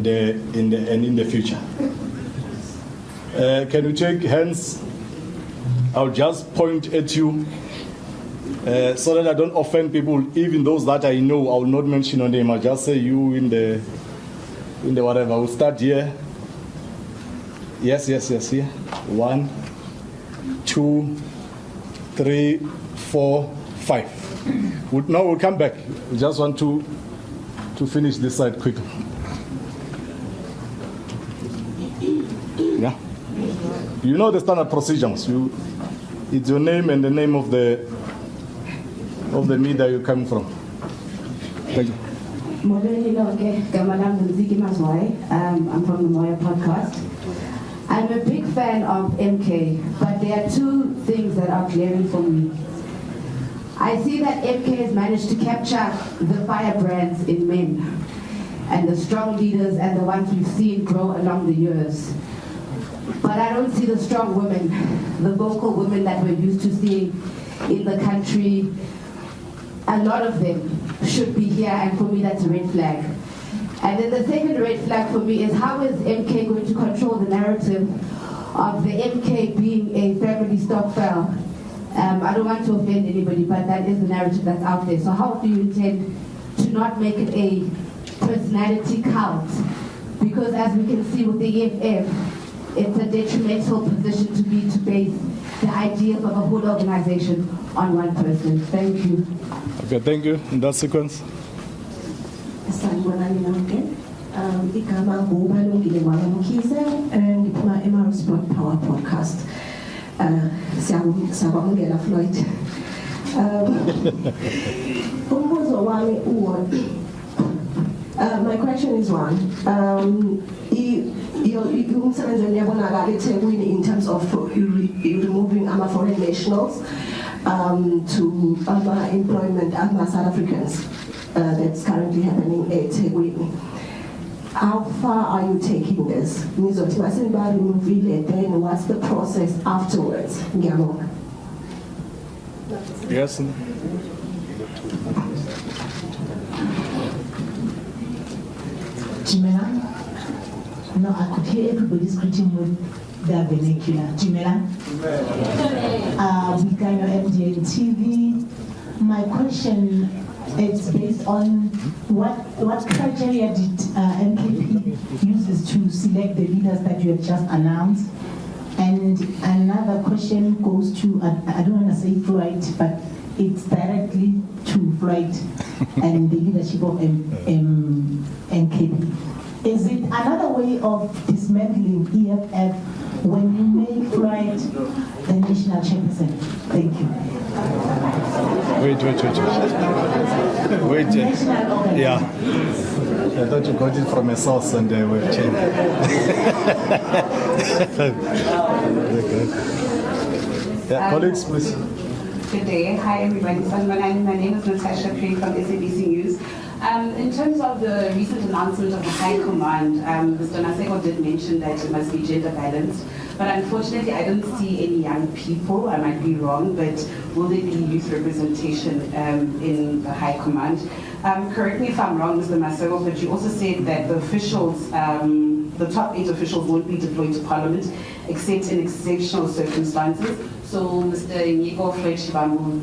and in the future. Can we take hands? I'll just point at you so that I don't offend people. Even those that I know, I will not mention your name. I'll just say you in the whatever. We'll start here. Yes, here. 1, 2, 3, 4, 5. Now we'll come back. We just want to finish this side quickly. Yeah. You know the standard procedures. It's your name and the name of the media you're coming from. Thank you. I'm from the Moya podcast. I'm a big fan of MK, but there are two things that are glaring for me. I see that MK has managed to capture the firebrands in men and the strong leaders and the ones we've seen grow along the years. But I don't see the strong women, the vocal women that we're used to seeing in the country. A lot of them should be here, and for me that's a red flag. And then the second red flag for me is, how is MK going to control the narrative of the MK being a family stokvel? I don't want to offend anybody, but that is the narrative that's out there. So how do you intend to not make it a personality cult? Because as we can see with the EFF, it's a detrimental position to be to base the ideas of a whole organization on one person. Thank you. Okay, thank you. In that sequence. Igama ngubalungile Mkhize and Emma Sport Power Podcast. Siyabongela Floyd. Umbuzo wami my question is one. Umsebenzi uyabonakala eThekwini in terms of removing foreign nationals to employment South Africans. That's currently happening at Ethekwini. How far are you taking this? Then what's the process afterwards? Yes. Jimela? No, I could hear everybody's greeting with their vernacular. Jimela? With kind of MDN TV. My question is based on what criteria did MKP uses to select the leaders that you have just announced? And another question goes to, I don't want to say Floyd, but it's directly to Floyd and the leadership of MKP. Is it another way of dismantling EFF when you make Floyd the national chairperson? Thank you. Wait. Yeah. I thought you got it from a source and they were changed. Yeah, colleagues, please. Good day. Hi, everybody. My name is Natasha Crane from SABC News. In terms of the recent announcement of the High Command, Mr. Naseko did mention that it must be gender balanced, but unfortunately I don't see any young people. I might be wrong, but will there be youth representation in the High Command? Correct me if I'm wrong, Mr. Naseko, but you also said that the officials, the top 8 officials won't be deployed to Parliament except in exceptional circumstances. So Mr. Floyd Shivambu will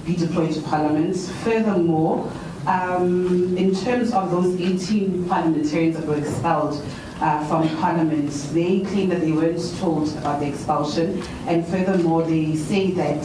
be deployed to Parliament. Furthermore, in terms of those 18 parliamentarians that were expelled from Parliament, they claim that they weren't told about the expulsion, and furthermore they say that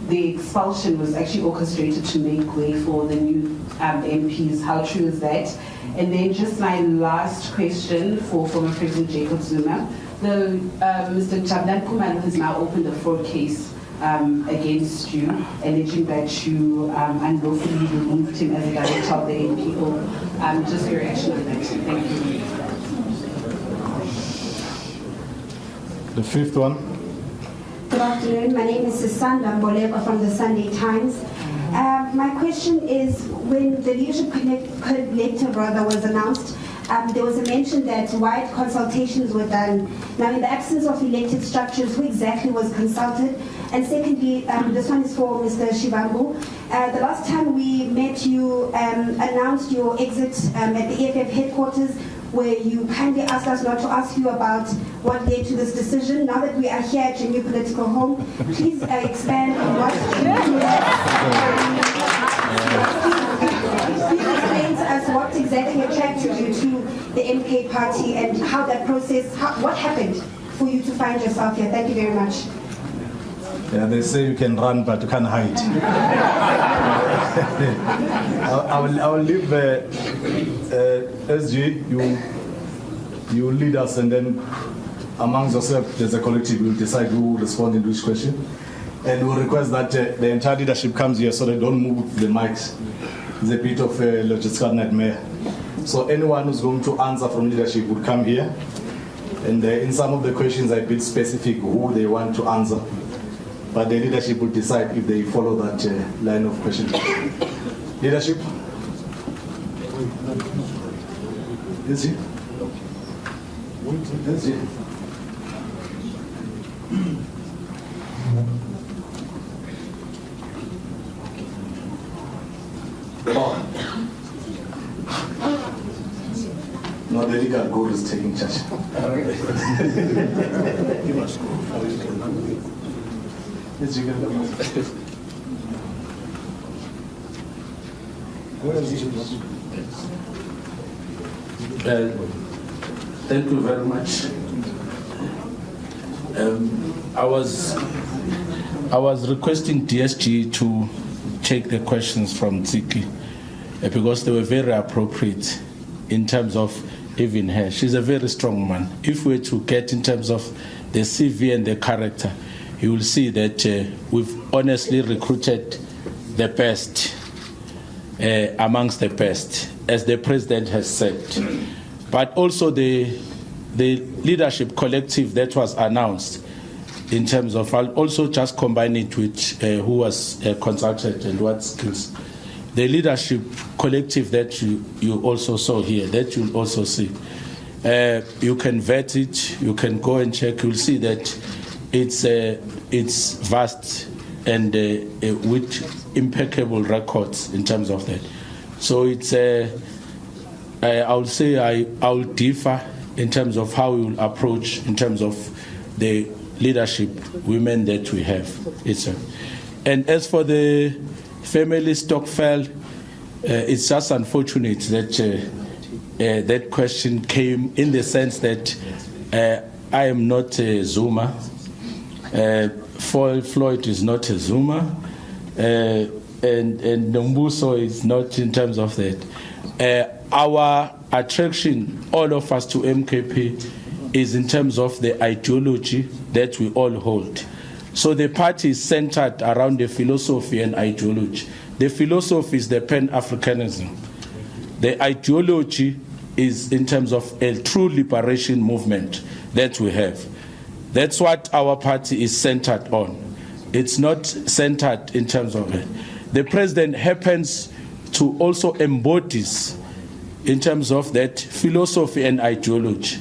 the expulsion was actually orchestrated to make way for the new MPs. How true is that? And then just my last question for former President Jacob Zuma. Mr. Jablan Kumalo has now opened a fraud case against you, alleging that you unlawfully removed him as a director of the NPO. Just your reaction on that. Thank you. The fifth one. Good afternoon. My name is Sisanda Mboleko from the Sunday Times. My question is, when the Leadership Collective was announced, there was a mention that wide consultations were done. Now, in the absence of elected structures, who exactly was consulted, And secondly, this one is for Mr. Shivambu. The last time we met, you announced your exit at the EFF headquarters, where you kindly asked us not to ask you about what led to this decision. Now that we are here at your new political home, please expand on what please explain to us what exactly attracted you to the MK party and how that process, what happened for you to find yourself here. Thank you very much. Yeah, they say you can run, but you can't hide. I will leave SG. You lead us, and then amongst yourself, as a collective, you will decide who will respond in which question. And we'll request that the entire leadership comes here so they don't move the mics. It's a bit of a logistical nightmare. So anyone who's going to answer from leadership would come here. And in some of the questions, I bit specific who they want to answer. But the leadership will decide if they follow that line of questioning. Leadership? Is he? Is he? Oh. No, the legal goal is taking charge. Thank you very much. I was requesting DSG to take the questions from Tsiki because they were very appropriate in terms of even her. She's a very strong woman. If we were to get in terms of the CV and the character, you will see that we've honestly recruited the best amongst the best, as the president has said. But also the leadership collective that was announced in terms of, I'll also just combine it with who was consulted and what skills. The leadership collective that you also saw here, that you'll also see. You can vet it, you can go and check, you'll see that it's vast and with impeccable records in terms of that. So it's I'll say I'll differ in terms of how we will approach in terms of the leadership women that we have. And as for the family Stockfell, it's just unfortunate that that question came in the sense that I am not a Zuma. Floyd is not a Zuma, and Nombuso is not in terms of that. Our attraction, all of us, to MKP is in terms of the ideology that we all hold. So the party is centered around the philosophy and ideology. The philosophy is the Pan-Africanism. The ideology is in terms of a true liberation movement that we have. That's what our party is centered on. It's not centered in terms of it. The president happens to also embodies in terms of that philosophy and ideology.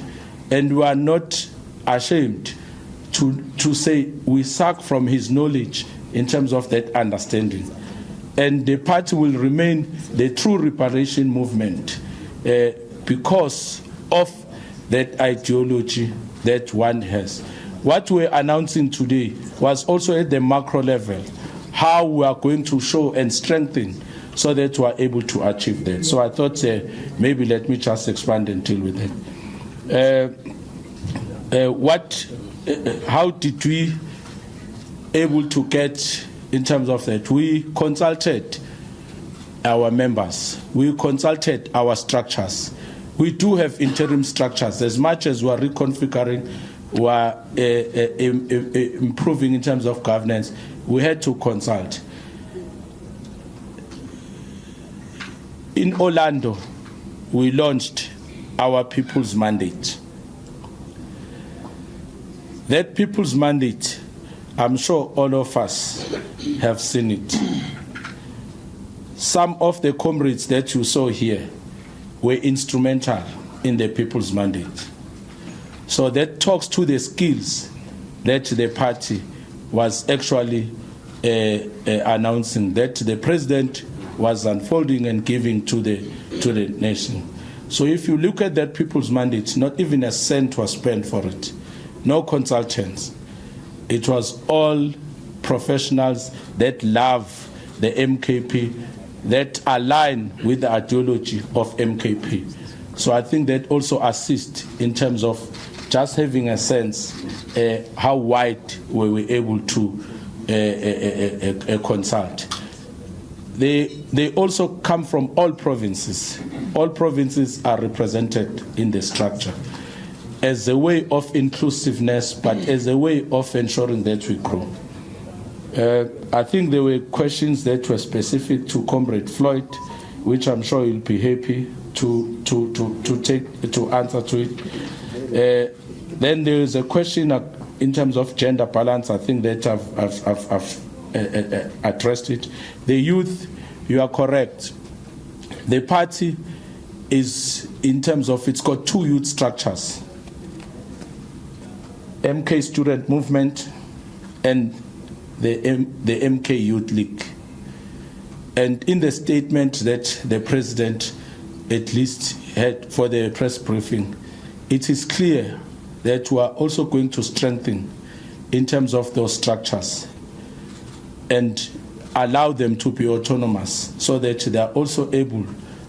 And we are not ashamed to say we suck from his knowledge in terms of that understanding. And the party will remain the true reparation movement because of that ideology that one has. What we're announcing today was also at the macro level, how we are going to show and strengthen so that we are able to achieve that. So I thought maybe let me just expand and deal with that. How did we able to get in terms of that? We consulted our members. We consulted our structures. We do have interim structures. As much as we are reconfiguring, we are improving in terms of governance, we had to consult. In Orlando, we launched our People's Mandate. That People's Mandate, I'm sure all of us have seen it. Some of the comrades that you saw here were instrumental in the People's Mandate. So that talks to the skills that the party was actually announcing that the president was unfolding and giving to the nation. So if you look at that people's mandate, not even a cent was spent for it. No consultants. It was all professionals that love the MKP, that align with the ideology of MKP. So I think that also assists in terms of just having a sense how wide we were able to consult. They also come from all provinces. All provinces are represented in the structure as a way of inclusiveness, but as a way of ensuring that we grow. I think there were questions that were specific to Comrade Floyd, which I'm sure he'll be happy to answer to it. Then there is a question in terms of gender balance. I think that I've addressed it. The youth, you are correct. The party is, in terms of, it's got two youth structures: MK Student Movement and the MK Youth League. And in the statement that the president at least had for the press briefing, it is clear that we are also going to strengthen in terms of those structures and allow them to be autonomous so that they are also able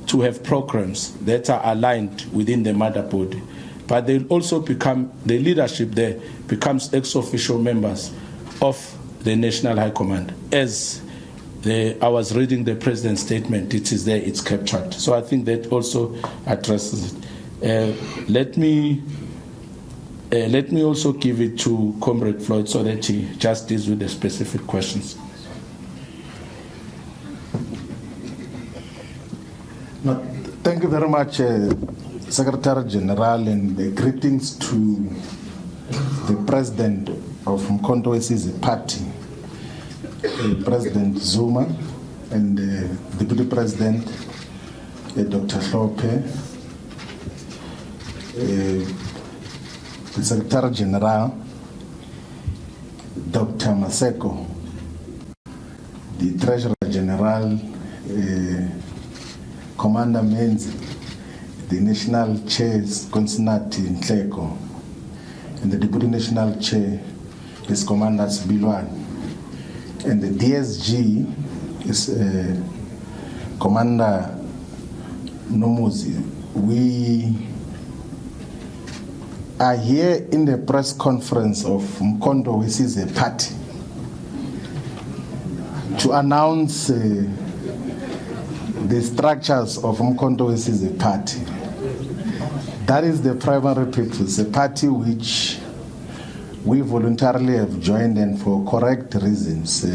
to have programs that are aligned within the mother body. But they'll also become, the leadership there becomes ex-official members of the National High Command. As I was reading the president's statement, it is there, it's captured. So I think that also addresses it. Let me also give it to Comrade Floyd so that he just deals with the specific questions. No, thank you very much, Secretary General, and greetings to the President of Mkhonto Wesizwe Party, President Zuma, and Deputy President Dr. Hlophe, the Secretary General, Dr. Maseko, the Treasurer General, Commander Menzi, the National Chair, Consinati Nhleko, and the Deputy National Chair is Commander Sibilwan, and the DSG is Commander Nomuzi. We are here in the press conference of Mkhonto Wesizwe Party to announce the structures of Mkhonto Wesizwe Party. That is the primary purpose, a party which we voluntarily have joined, and for correct reasons.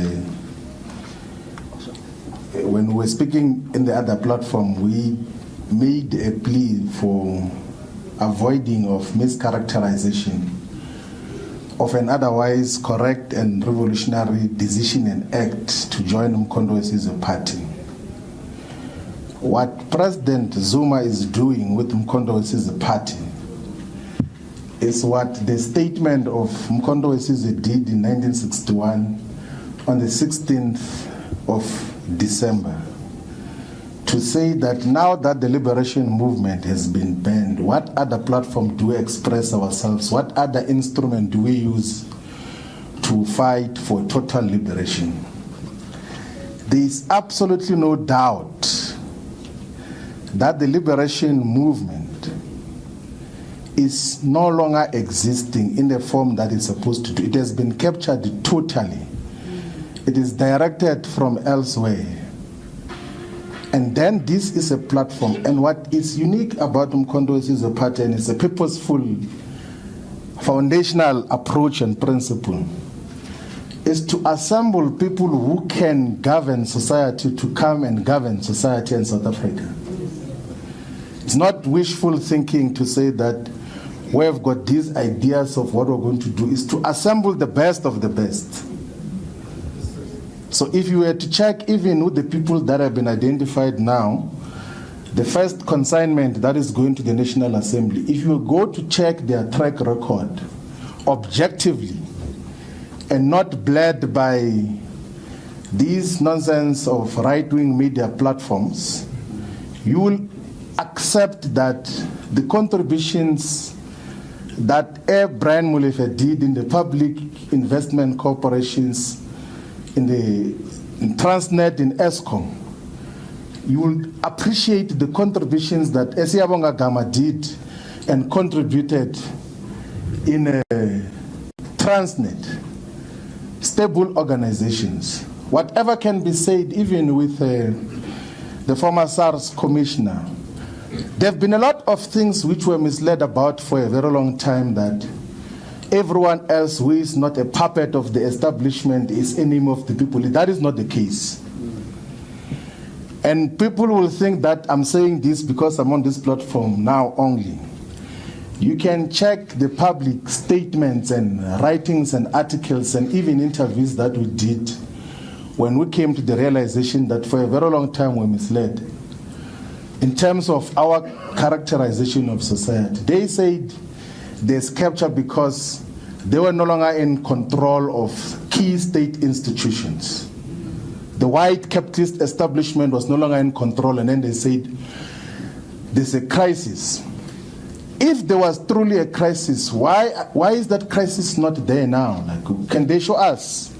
When we were speaking in the other platform, we made a plea for avoiding of mischaracterization of an otherwise correct and revolutionary decision and act to join Mkhonto Wesizwe Party. What President Zuma is doing with Mkhonto Wesizwe Party is what the statement of Mkhonto Wesizwe did in 1961 on the 16th of December, to say that now that the liberation movement has been banned, what other platform do we express ourselves? What other instrument do we use to fight for total liberation? There is absolutely no doubt that the liberation movement is no longer existing in the form that it's supposed to do. It has been captured totally. It is directed from elsewhere. And then this is a platform. And what is unique about Mkhonto Wesizwe Party, and it's a purposeful, foundational approach and principle, is to assemble people who can govern society to come and govern society in South Africa. It's not wishful thinking to say that we've got these ideas of what we're going to do. Is to assemble the best of the best. So if you were to check even with the people that have been identified now, the first consignment that is going to the National Assembly, if you go to check their track record objectively, and not bled by these nonsense of right-wing media platforms, you will accept that the contributions that Brian Molefe did in the public investment corporations, in Transnet, in ESCOM, you will appreciate the contributions that Esiabonga Gama did and contributed in Transnet, stable organizations. Whatever can be said, even with the former SARS commissioner, there have been a lot of things which were misled about for a very long time, that everyone else who is not a puppet of the establishment is enemy of the people. That is not the case. And people will think that I'm saying this because I'm on this platform now only. You can check the public statements and writings and articles and even interviews that we did when we came to the realization that for a very long time we're misled in terms of our characterization of society. They said there's capture because they were no longer in control of key state institutions. The white capitalist establishment was no longer in control, and then they said there's a crisis. If there was truly a crisis, why is that crisis not there now? Like, can they show us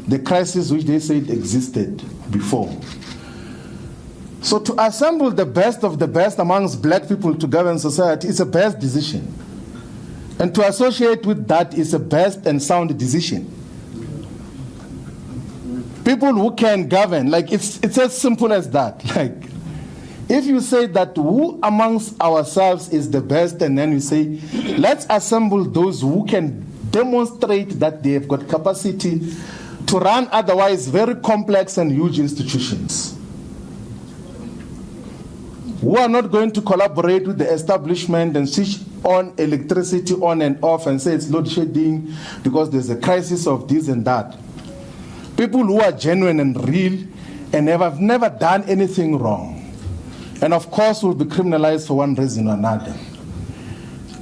the crisis which they said existed before? So to assemble the best of the best amongst black people to govern society is a best decision. And to associate with that is a best and sound decision. People who can govern, like it's as simple as that. Like, if you say that who amongst ourselves is the best, and then you say, let's assemble those who can demonstrate that they have got capacity to run otherwise very complex and huge institutions, who are not going to collaborate with the establishment and switch on electricity on and off and say it's load shedding because there's a crisis of this and that. People who are genuine and real and have never done anything wrong, and of course will be criminalized for one reason or another.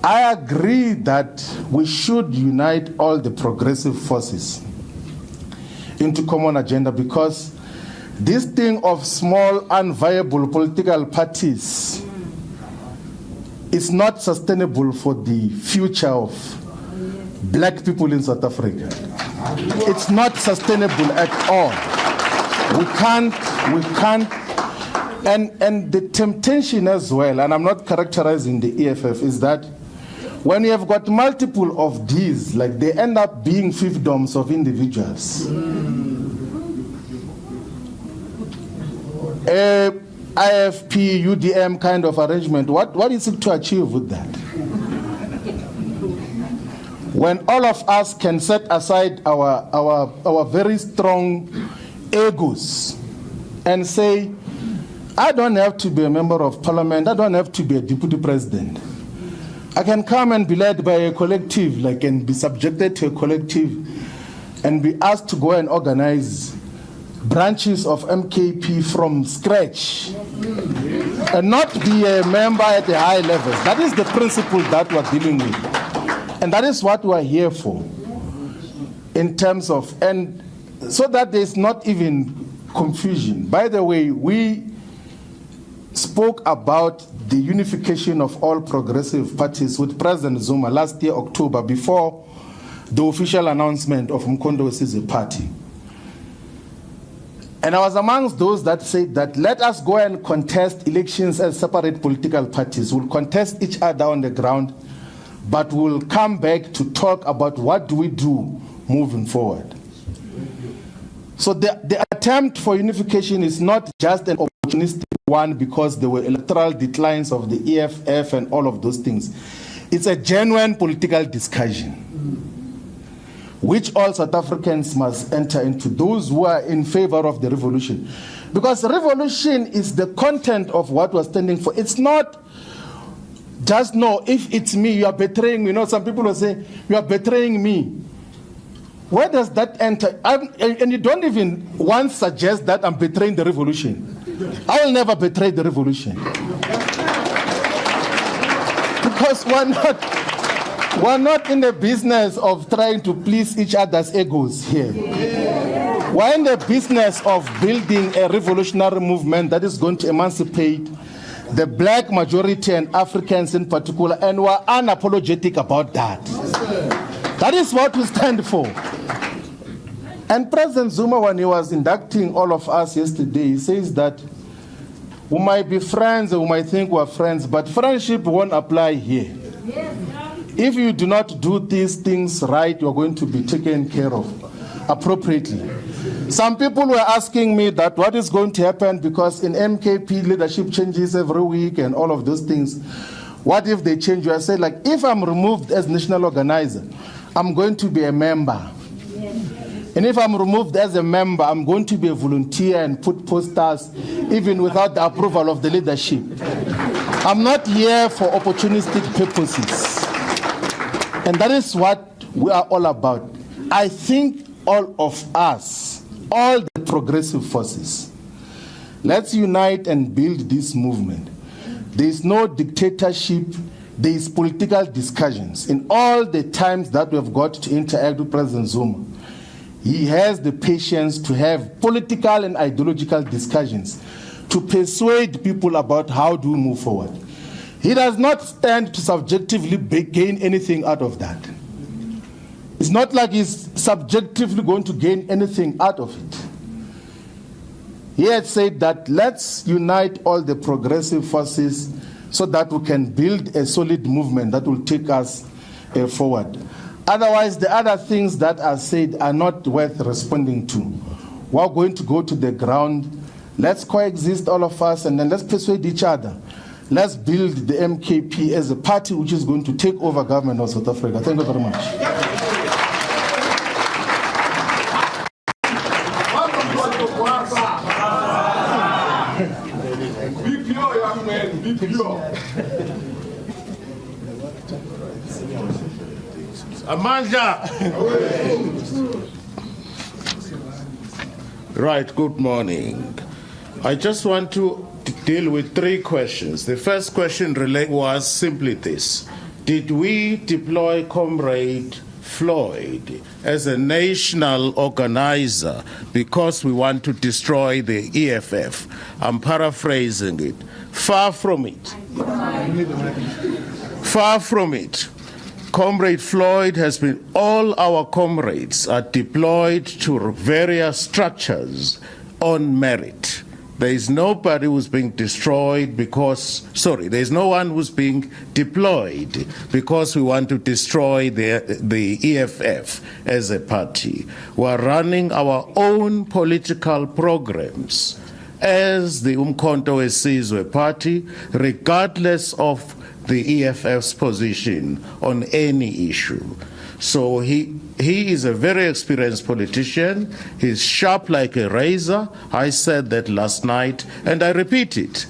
I agree that we should unite all the progressive forces into common agenda, because this thing of small unviable political parties is not sustainable for the future of black people in South Africa. It's not sustainable at all. We can't, and the temptation as well, and I'm not characterizing the EFF, is that when you have got multiple of these, like they end up being fiefdoms of individuals. IFP, UDM kind of arrangement, what is it to achieve with that? When all of us can set aside our very strong egos and say, I don't have to be a member of parliament, I don't have to be a deputy president. I can come and be led by a collective, like, and be subjected to a collective and be asked to go and organize branches of MKP from scratch and not be a member at the high levels. That is the principle that we're dealing with. And that is what we're here for, in terms of, and so that there's not even confusion. By the way, we spoke about the unification of all progressive parties with President Zuma last year, October, before the official announcement of Mkondo Wesize Party. And I was amongst those that said that let us go and contest elections as separate political parties. We'll contest each other on the ground, but we'll come back to talk about what do we do moving forward. So the attempt for unification is not just an opportunistic one because there were electoral declines of the EFF and all of those things. It's a genuine political discussion, which all South Africans must enter into, those who are in favor of the revolution. Because revolution is the content of what we're standing for. It's not just, no, if it's me, you are betraying me. You know, some people will say, you are betraying me. Where does that enter? And you don't even once suggest that I'm betraying the revolution. I will never betray the revolution. Because We're not in the business of trying to please each other's egos here. We're in the business of building a revolutionary movement that is going to emancipate the black majority and Africans in particular, and we're unapologetic about that. That is what we stand for. And President Zuma, when he was inducting all of us yesterday, he says that we might be friends and we might think we're friends, but friendship won't apply here. If you do not do these things right, you're going to be taken care of appropriately. Some people were asking me that what is going to happen, because in MKP leadership changes every week and all of those things. What if they change? I said, like, if I'm removed as national organizer, I'm going to be a member. And if I'm removed as a member, I'm going to be a volunteer and put posters even without the approval of the leadership. I'm not here for opportunistic purposes. And that is what we are all about. I think all of us, all the progressive forces, let's unite and build this movement. There is no dictatorship, there is political discussions. In all the times that we have got to interact with President Zuma, he has the patience to have political and ideological discussions to persuade people about how to move forward. He does not stand to subjectively gain anything out of that. It's not like he's subjectively going to gain anything out of it. He had said that let's unite all the progressive forces so that we can build a solid movement that will take us forward. Otherwise, the other things that are said are not worth responding to. We're going to go to the ground. Let's coexist, all of us, and then let's persuade each other. Let's build the MKP as a party which is going to take over government of South Africa. Thank you very much. Be pure, young man, be pure. Amanda! Right, good morning. I just want to deal with three questions. The first question was simply this. Did we deploy Comrade Floyd as a national organizer because we want to destroy the EFF? I'm paraphrasing it. Far from it. Far from it. Comrade Floyd has been, all our comrades are deployed to various structures on merit. There is nobody who's being destroyed because, there is no one who's being deployed because we want to destroy the EFF as a party. We're running our own political programs as the Umkhonto weSizwe party, regardless of the EFF's position on any issue. So he is a very experienced politician. He's sharp like a razor. I said that last night, and I repeat it.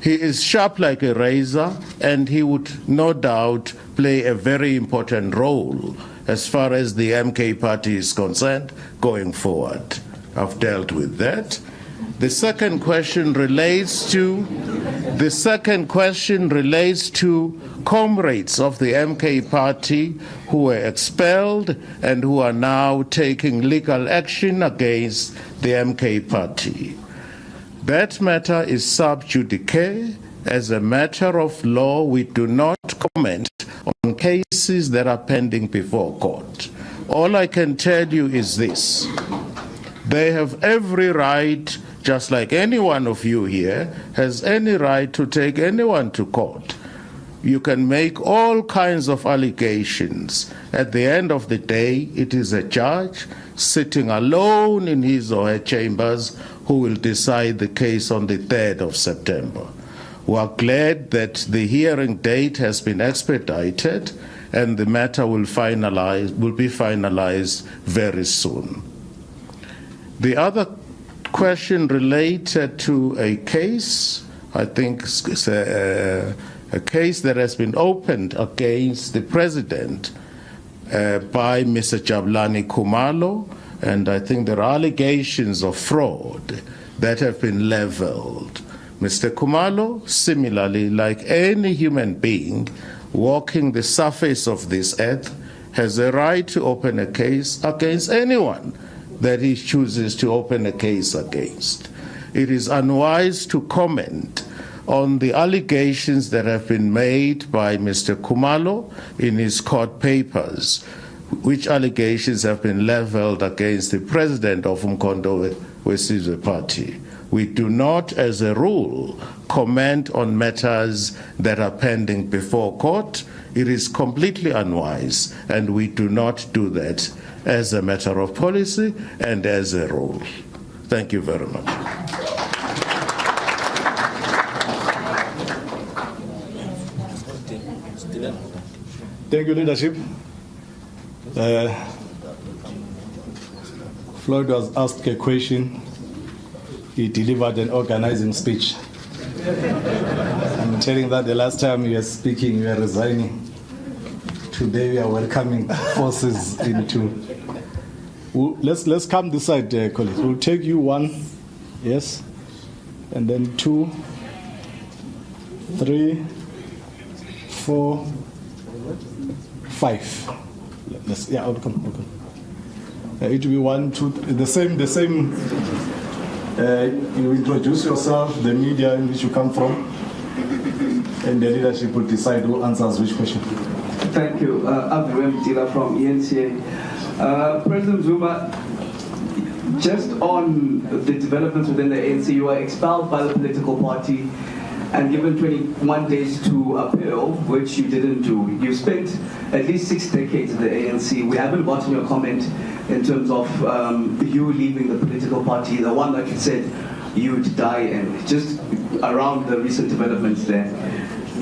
He is sharp like a razor, and he would no doubt play a very important role as far as the MK party is concerned going forward. I've dealt with that. The second question relates to comrades of the MK party who were expelled and who are now taking legal action against the MK party. That matter is sub judice. As a matter of law, we do not comment on cases that are pending before court. All I can tell you is this. They have every right, just like any one of you here has any right to take anyone to court. You can make all kinds of allegations. At the end of the day, it is a judge sitting alone in his or her chambers who will decide the case on the 3rd of September. We are glad that the hearing date has been expedited and the matter will be finalized very soon. The other question related to a case, I think it's a case that has been opened against the president by Mr. Jabulani Khumalo, and I think there are allegations of fraud that have been leveled. Mr. Khumalo, similarly, like any human being, walking the surface of this earth has a right to open a case against anyone that he chooses to open a case against. It is unwise to comment on the allegations that have been made by Mr. Khumalo in his court papers, which allegations have been leveled against the president of Umkhonto weSizwe Party. We do not, as a rule, comment on matters that are pending before court. It is completely unwise, and we do not do that as a matter of policy and as a rule. Thank you very much. Thank you, leadership. Floyd was asked a question. He delivered an organizing speech. I'm telling that the last time you were speaking, you were resigning. Today we are welcoming forces into. Let's come this side, colleagues. We'll take you 1, yes, and then 2, 3, 4, 5. I'll come. It will be 1, 2, the same. You introduce yourself, the media in which you come from, and the leadership will decide who answers which question. Thank you. Abdurrahim Tila from ENCA. President Zuma, just on the developments within the ANC, you were expelled by the political party and given 21 days to appeal, which you didn't do. You spent at least 6 decades in the ANC. We haven't gotten your comment in terms of you leaving the political party, the one that you said you'd die in, just around the recent developments there.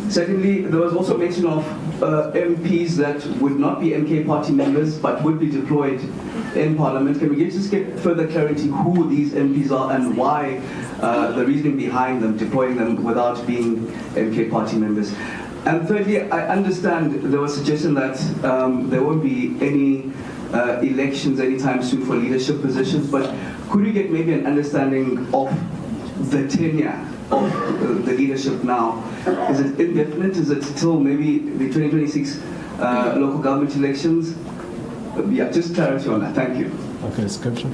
Secondly, there was also mention of MPs that would not be MK party members but would be deployed in Parliament. Can we just get further clarity who these MPs are and why the reasoning behind them deploying them without being MK party members? And thirdly, I understand there was a suggestion that there won't be any elections anytime soon for leadership positions, but could we get maybe an understanding of the tenure of the leadership now? Is it indefinite? Is it till maybe the 2026 local government elections? Yeah, just clarity on that. Thank you. Okay, scripture.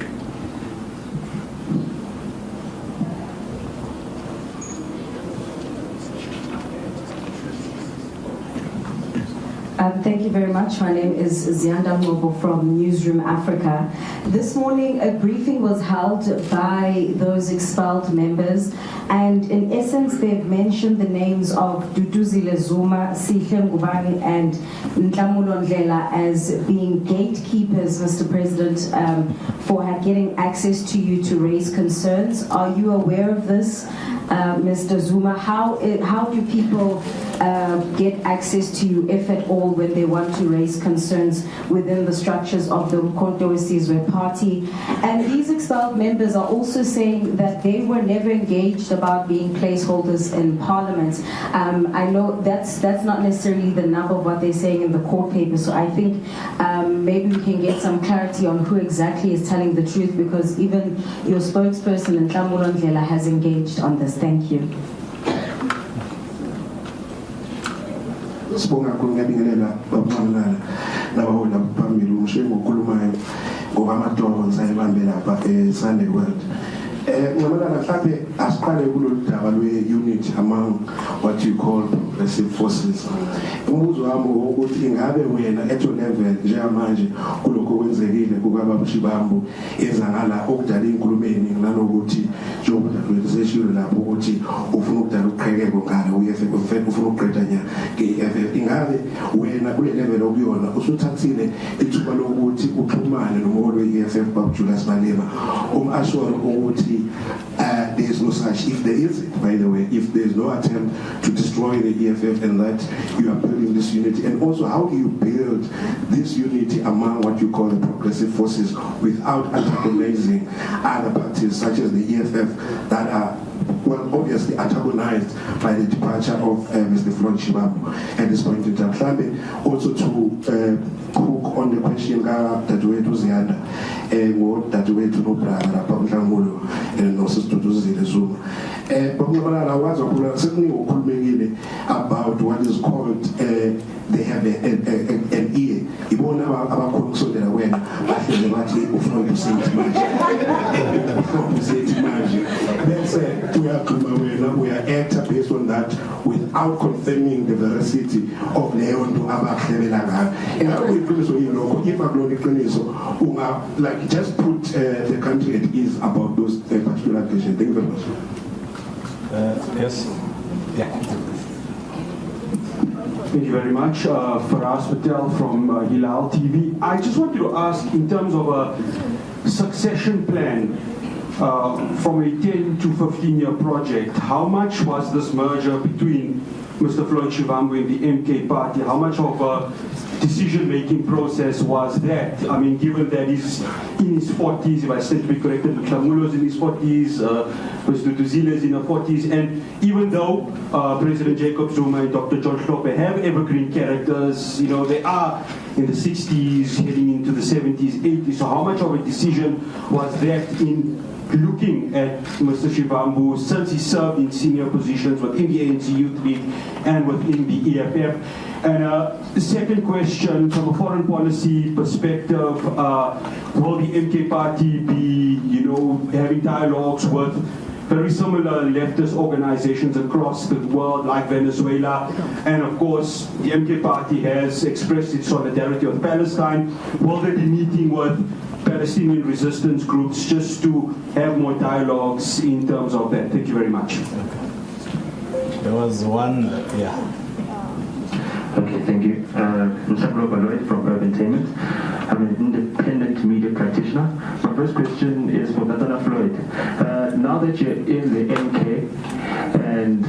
Thank you very much. My name is Zianda Mbobo from Newsroom Africa. This morning, a briefing was held by those expelled members, and in essence, they've mentioned the names of Duduzile Zuma, Sihle Ngubane, and Nhlamulo Ndlela as being gatekeepers, Mr. President, for getting access to you to raise concerns. Are you aware of this, Mr. Zuma? How do people get access to you, if at all, when they want to raise concerns within the structures of the Umkhonto weSizwe Party? And these expelled members are also saying that they were never engaged about being placeholders in Parliament. I know that's not necessarily the number of what they're saying in the court paper, so I think maybe we can get some clarity on who exactly is telling the truth, because even your spokesperson, Nhlamulo Ndlela, has engaged on this. Thank you. Sibonga kakhulu ngiyabingelela babumalana nabahola phambili umshengo okhulumayo ngokwamadondo sayibambe lapha Sunday World. Ngiyamalana mhlawumbe asiqale kulolu daba lwe-unity among what you call progressive forces. Umbuzo wami ukuthi ingabe wena at your level njengamanje kulokho okwenzekile kukaBaba Shivambu ezangala okudala inkulumo eningi nanokuthi njengoba seshilo lapho ukuthi ufuna ukudala uqhekeko ngalo uFF ufuna ukuqeda nya ngeFF, ingabe wena kule level okuyona usuthathile ithuba lokuthi uxhumane nomholi weFF Baba Julius Malema ashore ukuthi there is no such, if there is, by the way, if there is no attempt to destroy the EFF, and that you are building this unity, and also how do you build this unity among what you call the progressive forces without antagonizing other parties such as the EFF that are, well, obviously antagonized by the departure of Mr. Floyd Shivambu at this point in time. Also to cook on the question dadewethu Ziyanda dadewethu nobrother lapha uNhlamulo noSisituduzile Zuma. Bakubalala wazi ukula sekukhulumekile about what is called they have an ear. Ibona abakhona ukusondela wena bahleze bathi ufuna ukusethi manje. Bese uyaqhuma wena uya-acta based on that without confirming the veracity of leyo nto abahlebela ngayo. Iqiniso yilokho if akulona iqiniso like just put the country at ease about those particular questions. Thank you very much. Yes. Yeah. Thank you very much. Faraz Patel from Hilal TV. I just wanted to ask, in terms of a succession plan from a 10 to 15-year project, how much was this merger between Mr. Floyd Shivambu and the MK party? How much of a decision-making process was that? I mean, given that he's in his 40s, if I stand to be corrected, Mhlamulo's in his 40s, Mr. Duzile is in her 40s, and even though President Jacob Zuma and Dr. John Hlophe have evergreen characters, you know, they are in the 60s, heading into the 70s, 80s, so how much of a decision was that in looking at Mr. Shivambu since he served in senior positions within the ANC Youth League and within the EFF? And the second question, from a foreign policy perspective, will the MK party be, you know, having dialogues with very similar leftist organizations across the world, like Venezuela? And of course, the MK party has expressed its solidarity with Palestine. Will they be meeting with Palestinian resistance groups just to have more dialogues in terms of that? Thank you very much. There was one, yeah. Okay, thank you. Mshablo Baloy from Urbantainment. I'm an independent media practitioner. My first question is for Tatana Floyd. Now that you're in the MK, and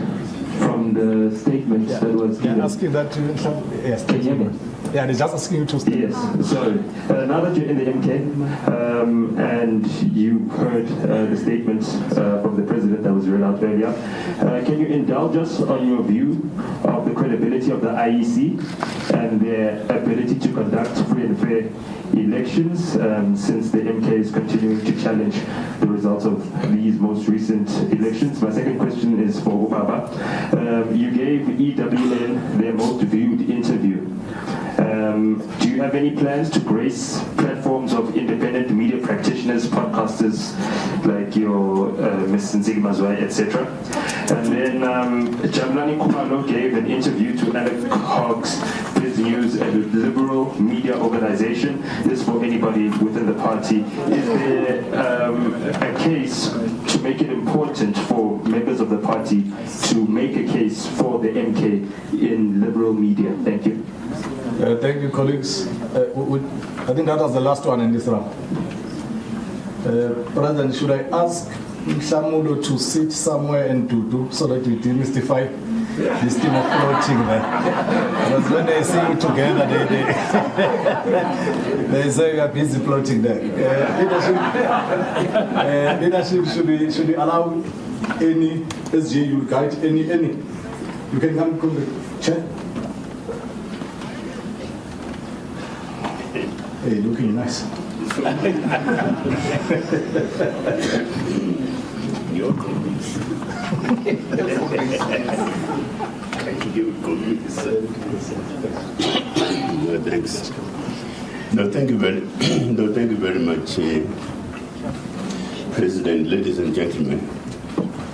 from the statement that was given... asking that to... Yes, can you hear me? Yeah, they're just asking you to stay. Yes, so now that you're in the MK, and you heard the statements from the president that was read out earlier, can you indulge us on your view of the credibility of the IEC and their ability to conduct free and fair elections, since the MK is continuing to challenge the results of these most recent elections? My second question is for Ubaba. You gave EWN their most viewed interview. Do you have any plans to grace platforms of independent media practitioners, podcasters like your Ms. Nzigi Mazwai, etc.? And then Jamlani Kumalo gave an interview to Alec Hoggs Biz News, a liberal media organization. This for anybody within the party. Is there a case to make it important for members of the party to make a case for the MK in liberal media? Thank you. Thank you, colleagues. I think that was the last one in this round. President, should I ask Mhlamulo to sit somewhere and to do so that we demystify this thing of floating there? Because when they see you together, they say we are busy floating there. Leadership should be allow any SGU guide, any. You can come to the chair. Hey, looking nice. Your colleagues. No, thanks. No, thank you very much, President, ladies and gentlemen.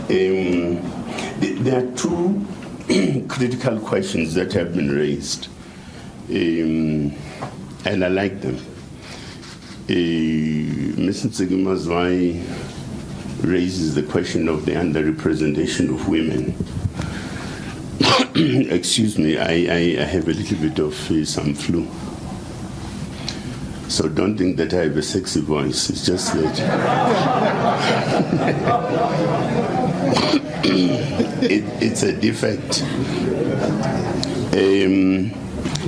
There are two critical questions that have been raised. And I like them. Ms. Nzigi Mazwai raises the question of the underrepresentation of women. Excuse me, I have a little bit of some flu. So don't think that I have a sexy voice, it's just that it's a defect.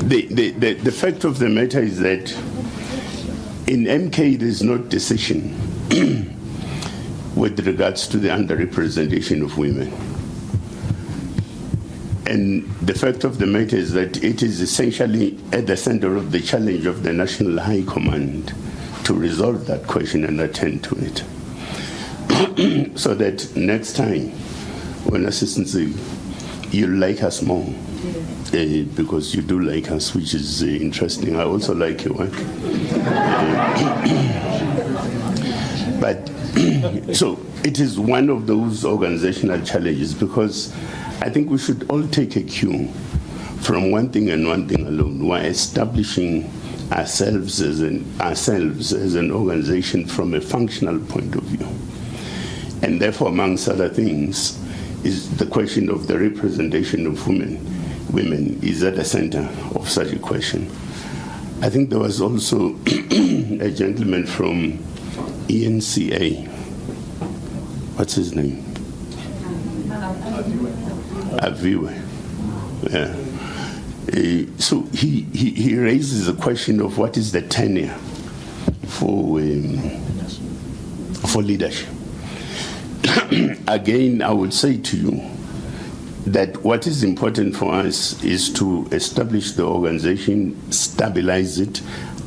The fact of the matter is that in MK there is no decision with regards to the underrepresentation of women. And the fact of the matter is that it is essentially at the center of the challenge of the National High Command to resolve that question and attend to it. So that next time, when assistants say, you like us more, because you do like us, which is interesting. I also like your work. But so it is one of those organizational challenges, because I think we should all take a cue from one thing and one thing alone. We're establishing ourselves as an organization from a functional point of view. And therefore, amongst other things, is the question of the representation of women is at the center of such a question. I think there was also a gentleman from ENCA. What's his name? Aviwe. Yeah. So he raises the question of what is the tenure for leadership. Again, I would say to you that what is important for us is to establish the organization, stabilize it,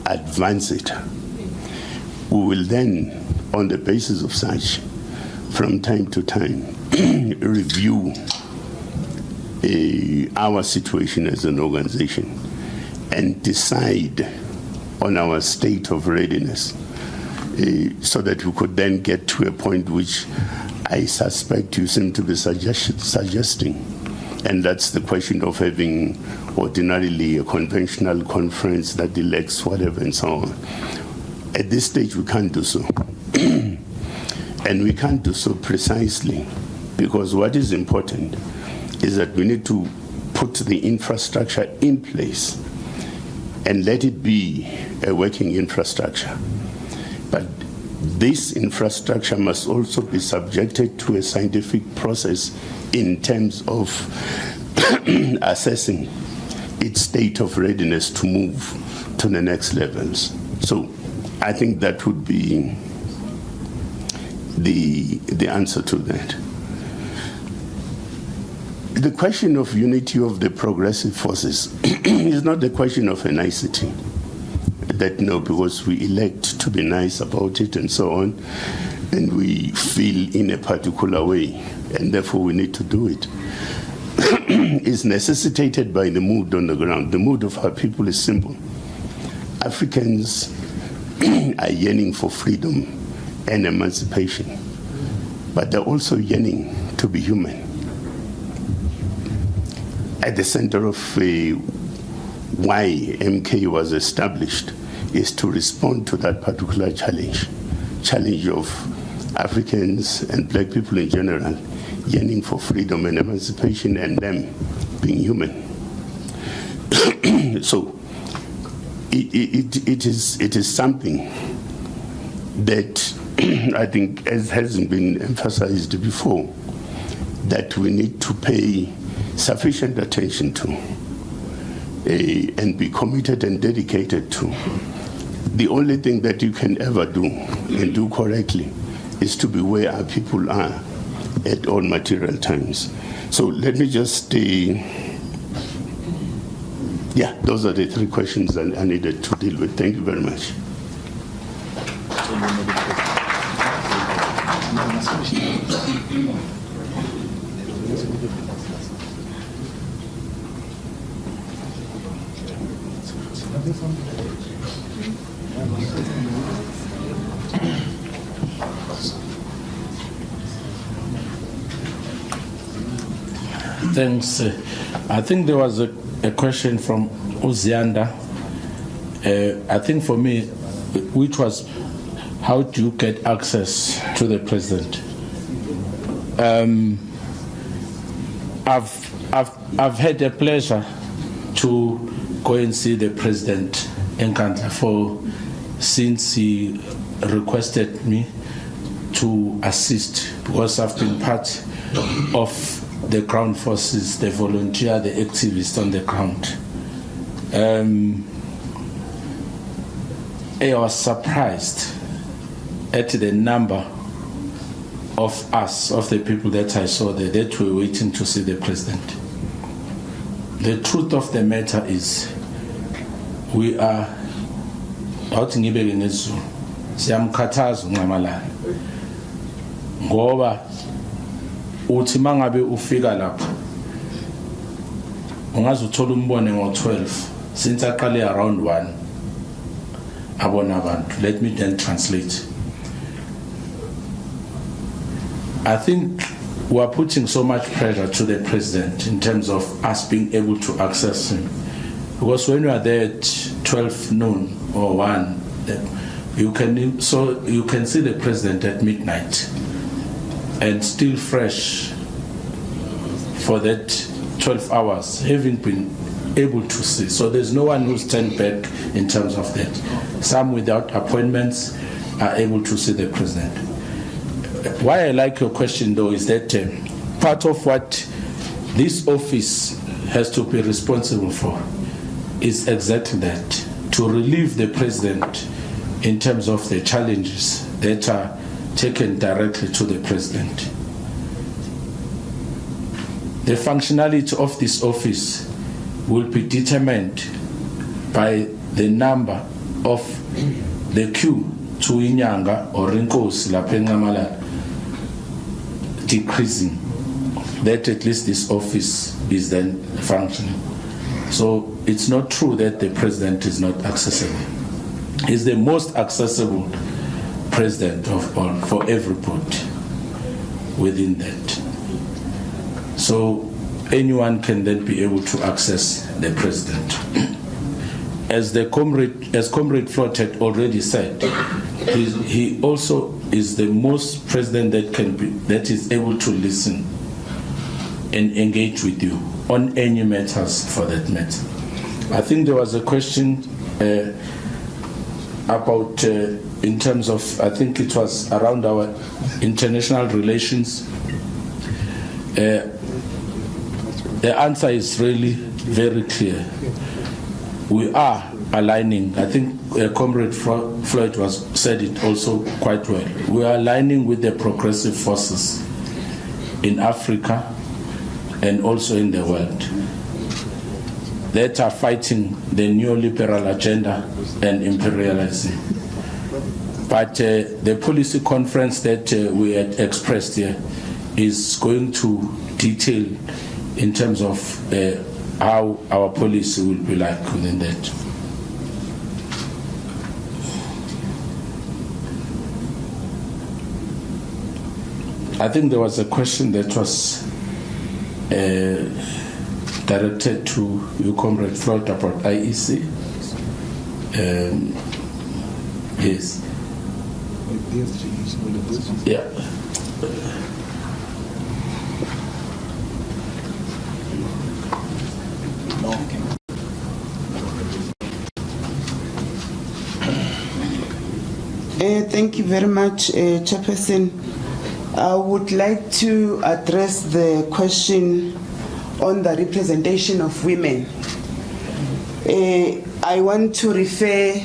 advance it. We will then, on the basis of such, from time to time, review our situation as an organization and decide on our state of readiness, so that we could then get to a point which I suspect you seem to be suggesting, and that's the question of having ordinarily a conventional conference that elects whatever and so on. At this stage, we can't do so. And we can't do so precisely because what is important is that we need to put the infrastructure in place and let it be a working infrastructure. But this infrastructure must also be subjected to a scientific process in terms of assessing its state of readiness to move to the next levels. So I think that would be the answer to that. The question of unity of the progressive forces is not the question of a nicety. That no, because we elect to be nice about it and so on, and we feel in a particular way, and therefore we need to do it. Is necessitated by the mood on the ground. The mood of our people is simple. Africans are yearning for freedom and emancipation, but they're also yearning to be human. At the center of why MK was established is to respond to that particular challenge of Africans and black people in general yearning for freedom and emancipation and them being human. So it is something that I think, as hasn't been emphasized before, that we need to pay sufficient attention to and be committed and dedicated to. The only thing that you can ever do and do correctly is to be where our people are at all material times. So let me just those are the three questions that I needed to deal with. Thank you very much. Thanks. I think there was a question from Uzianda. I think for me, which was, how do you get access to the president? I've had the pleasure to go and see the president in Nkandla since he requested me to assist, because I've been part of the ground forces, the volunteer, the activists on the ground. I was surprised at the number of us, of the people that I saw there, that were waiting to see the president. the truth of the matter is, we are out in Ibegenezu. Siyamkhathaza uNxamalala ngoba uthi mangabe ufika lapha ungaze uthola umbone ngo12 since aqale around 1 abona abantu. Let me then translate. I think we are putting so much pressure to the president in terms of us being able to access him, because when you are there at 12 noon or 1, you can see the president at midnight and still fresh for that 12 hours, having been able to see. So there's no one who's turned back in terms of that. Some without appointments are able to see the president. Why I like your question though is that part of what this office has to be responsible for is exactly that, to relieve the president in terms of the challenges that are taken directly to the president. The functionality of this office will be determined by the number of the queue to Inyanga or Inkosi lapha eNxamalala decreasing, that at least this office is then functioning. So it's not true that the president is not accessible. He's the most accessible president of all for everybody within that. So anyone can then be able to access the president. As Comrade Floyd had already said, he also is the most president that is able to listen and engage with you on any matters for that matter. I think there was a question about in terms of, I think it was around our international relations. The answer is really very clear. We are aligning. I think Comrade Floyd said it also quite well. We are aligning with the progressive forces in Africa and also in the world that are fighting the neoliberal agenda and imperialism. But the policy conference that we had expressed here is going to detail in terms of how our policy will be like within that. I think there was a question that was directed to you, Comrade Floyd, about IEC. Yes. Yeah. Thank you very much, Chairperson. I would like to address the question on the representation of women. I want to refer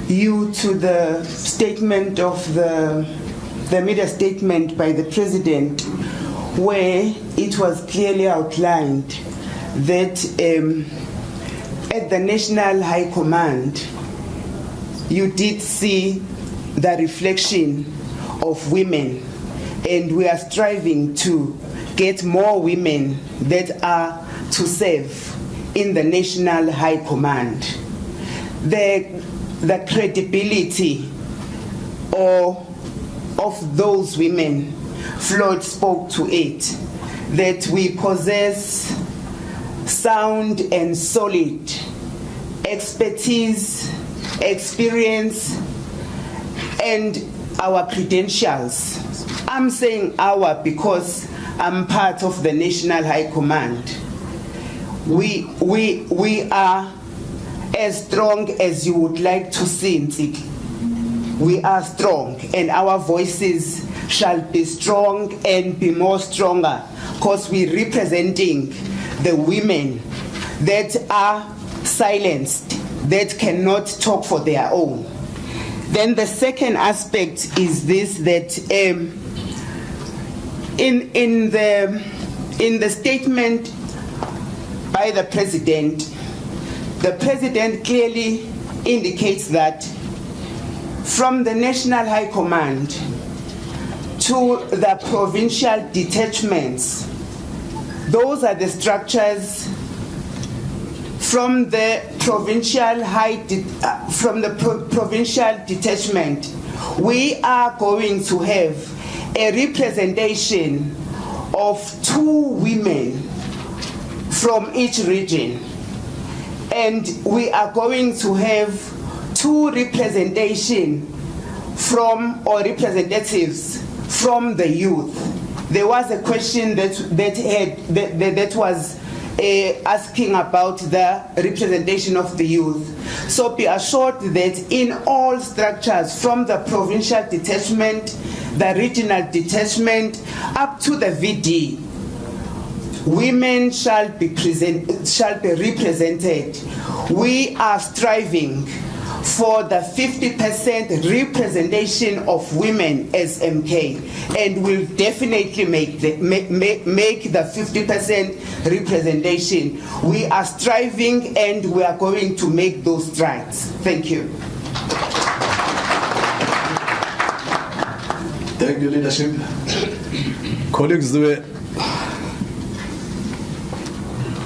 you to the statement of the media statement by the President, where it was clearly outlined that at the National High Command, you did see the reflection of women, and we are striving to get more women that are to serve in the National High Command. The credibility of those women, Floyd spoke to it, that we possess sound and solid expertise, experience, and our credentials. I'm saying our because I'm part of the National High Command. We are as strong as you would like to see, Ntsiki. We are strong, and our voices shall be strong and be more stronger, because we're representing the women that are silenced, that cannot talk for their own. Then the second aspect is this, that in the statement by the President, the President clearly indicates that from the National High Command to the provincial detachments, those are the structures. From the provincial provincial detachment, we are going to have a representation of 2 women from each region, and we are going to have 2 representation from, or representatives from, the youth. There was a question that was asking about the representation of the youth. So be assured that in all structures, from the provincial detachment, the regional detachment, up to the VD, women shall be represented. We are striving for the 50% representation of women as MK, and will definitely make the 50% representation. We are striving and we are going to make those strides. Thank you. Thank you, leadership. Colleagues,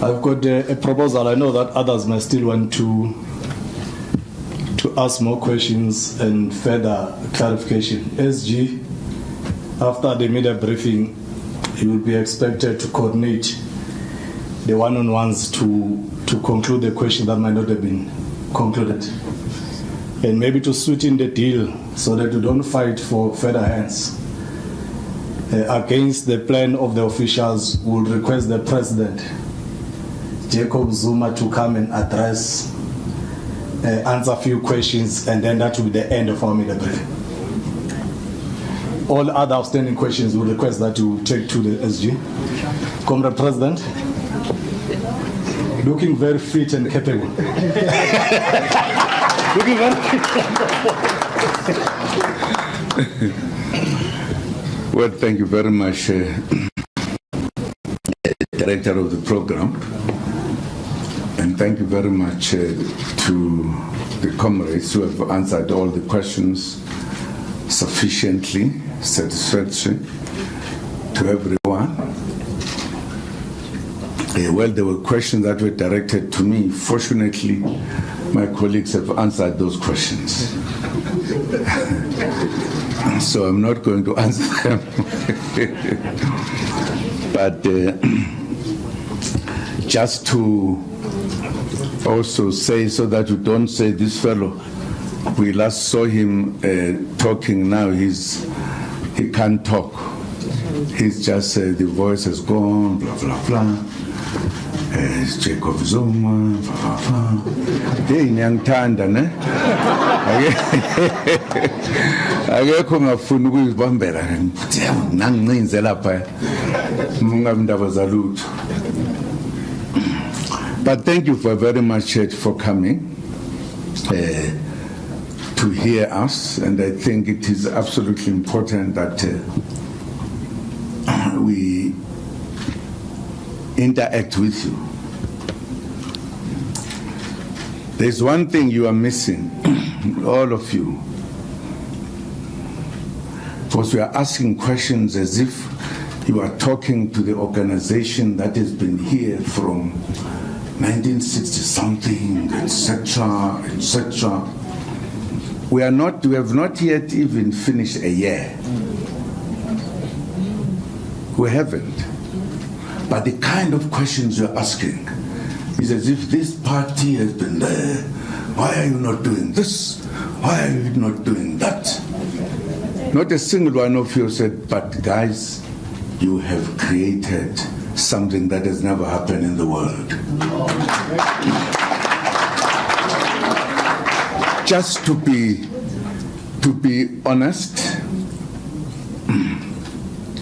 I've got a proposal. I know that others may still want to ask more questions and further clarification. SG, after the media briefing, you will be expected to coordinate the one-on-ones to conclude the question that might not have been concluded, and maybe to sweeten the deal so that you don't fight for further hands. Against the plan of the officials, we will request the President, Jacob Zuma, to come and address, answer a few questions, and then that will be the end of our media briefing. All other outstanding questions, we request that you take to the SG. Comrade President, looking very fit and capable. Looking very Well, thank you very much, Director of the program. And thank you very much to the comrades who have answered all the questions sufficiently, satisfactory to everyone. Well, there were questions that were directed to me. Fortunately, my colleagues have answered those questions. So I'm not going to answer them. But just to also say, so that you don't say this fellow, we last saw him talking, now he can't talk. He's just, the voice has gone, blah, blah, blah. It's Jacob Zuma, blah, blah, blah. Hey, Nyangtanda, ne? Akekho ngafuna ukuzibambela nangincinze lapha mungabe indaba zalutho. But thank you very much for coming to hear us, and I think it is absolutely important that we interact with you. There's one thing you are missing, all of you, because we are asking questions as if you are talking to the organization that has been here from 1960 something, etc., etc. We have not yet even finished a year. We haven't. But the kind of questions you're asking is as if this party has been there. Why are you not doing this? Why are you not doing that? Not a single one of you said, but guys, you have created something that has never happened in the world. Just to be honest,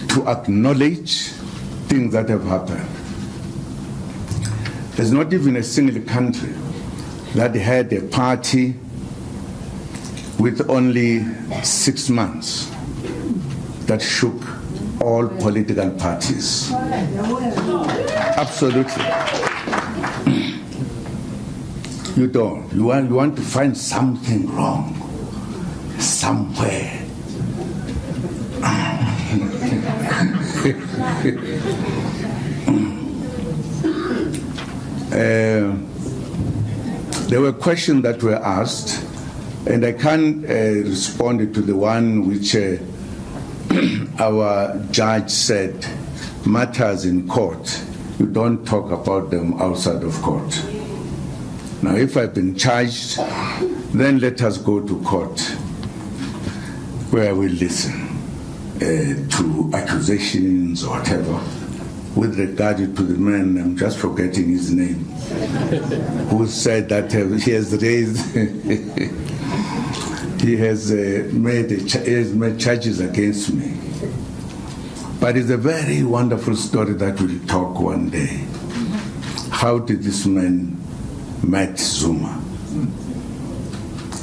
to acknowledge things that have happened. There's not even a single country that had a party with only 6 months that shook all political parties. Absolutely. You don't. You want to find something wrong somewhere. There were questions that were asked, and I can't respond to the one which our judge said, matters in court, you don't talk about them outside of court. Now, if I've been charged, then let us go to court, where we listen to accusations or whatever. With regard to the man, I'm just forgetting his name, who said that he has raised, he has made charges against me. But it's a very wonderful story that we'll talk one day. How did this man met Zuma?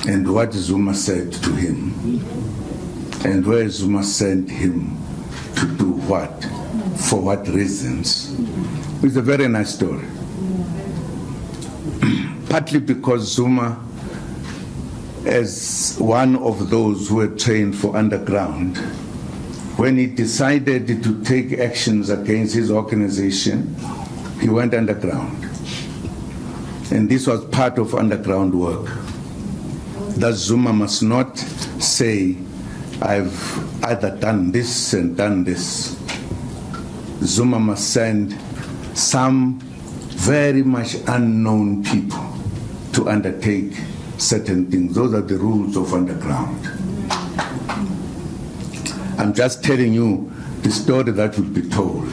And what Zuma said to him? And where Zuma sent him to do what? For what reasons? It's a very nice story. Partly because Zuma, as one of those who were trained for underground, when he decided to take actions against his organization, he went underground. And this was part of underground work. That Zuma must not say, I've either done this and done this. Zuma must send some very much unknown people to undertake certain things. Those are the rules of underground. I'm just telling you the story that will be told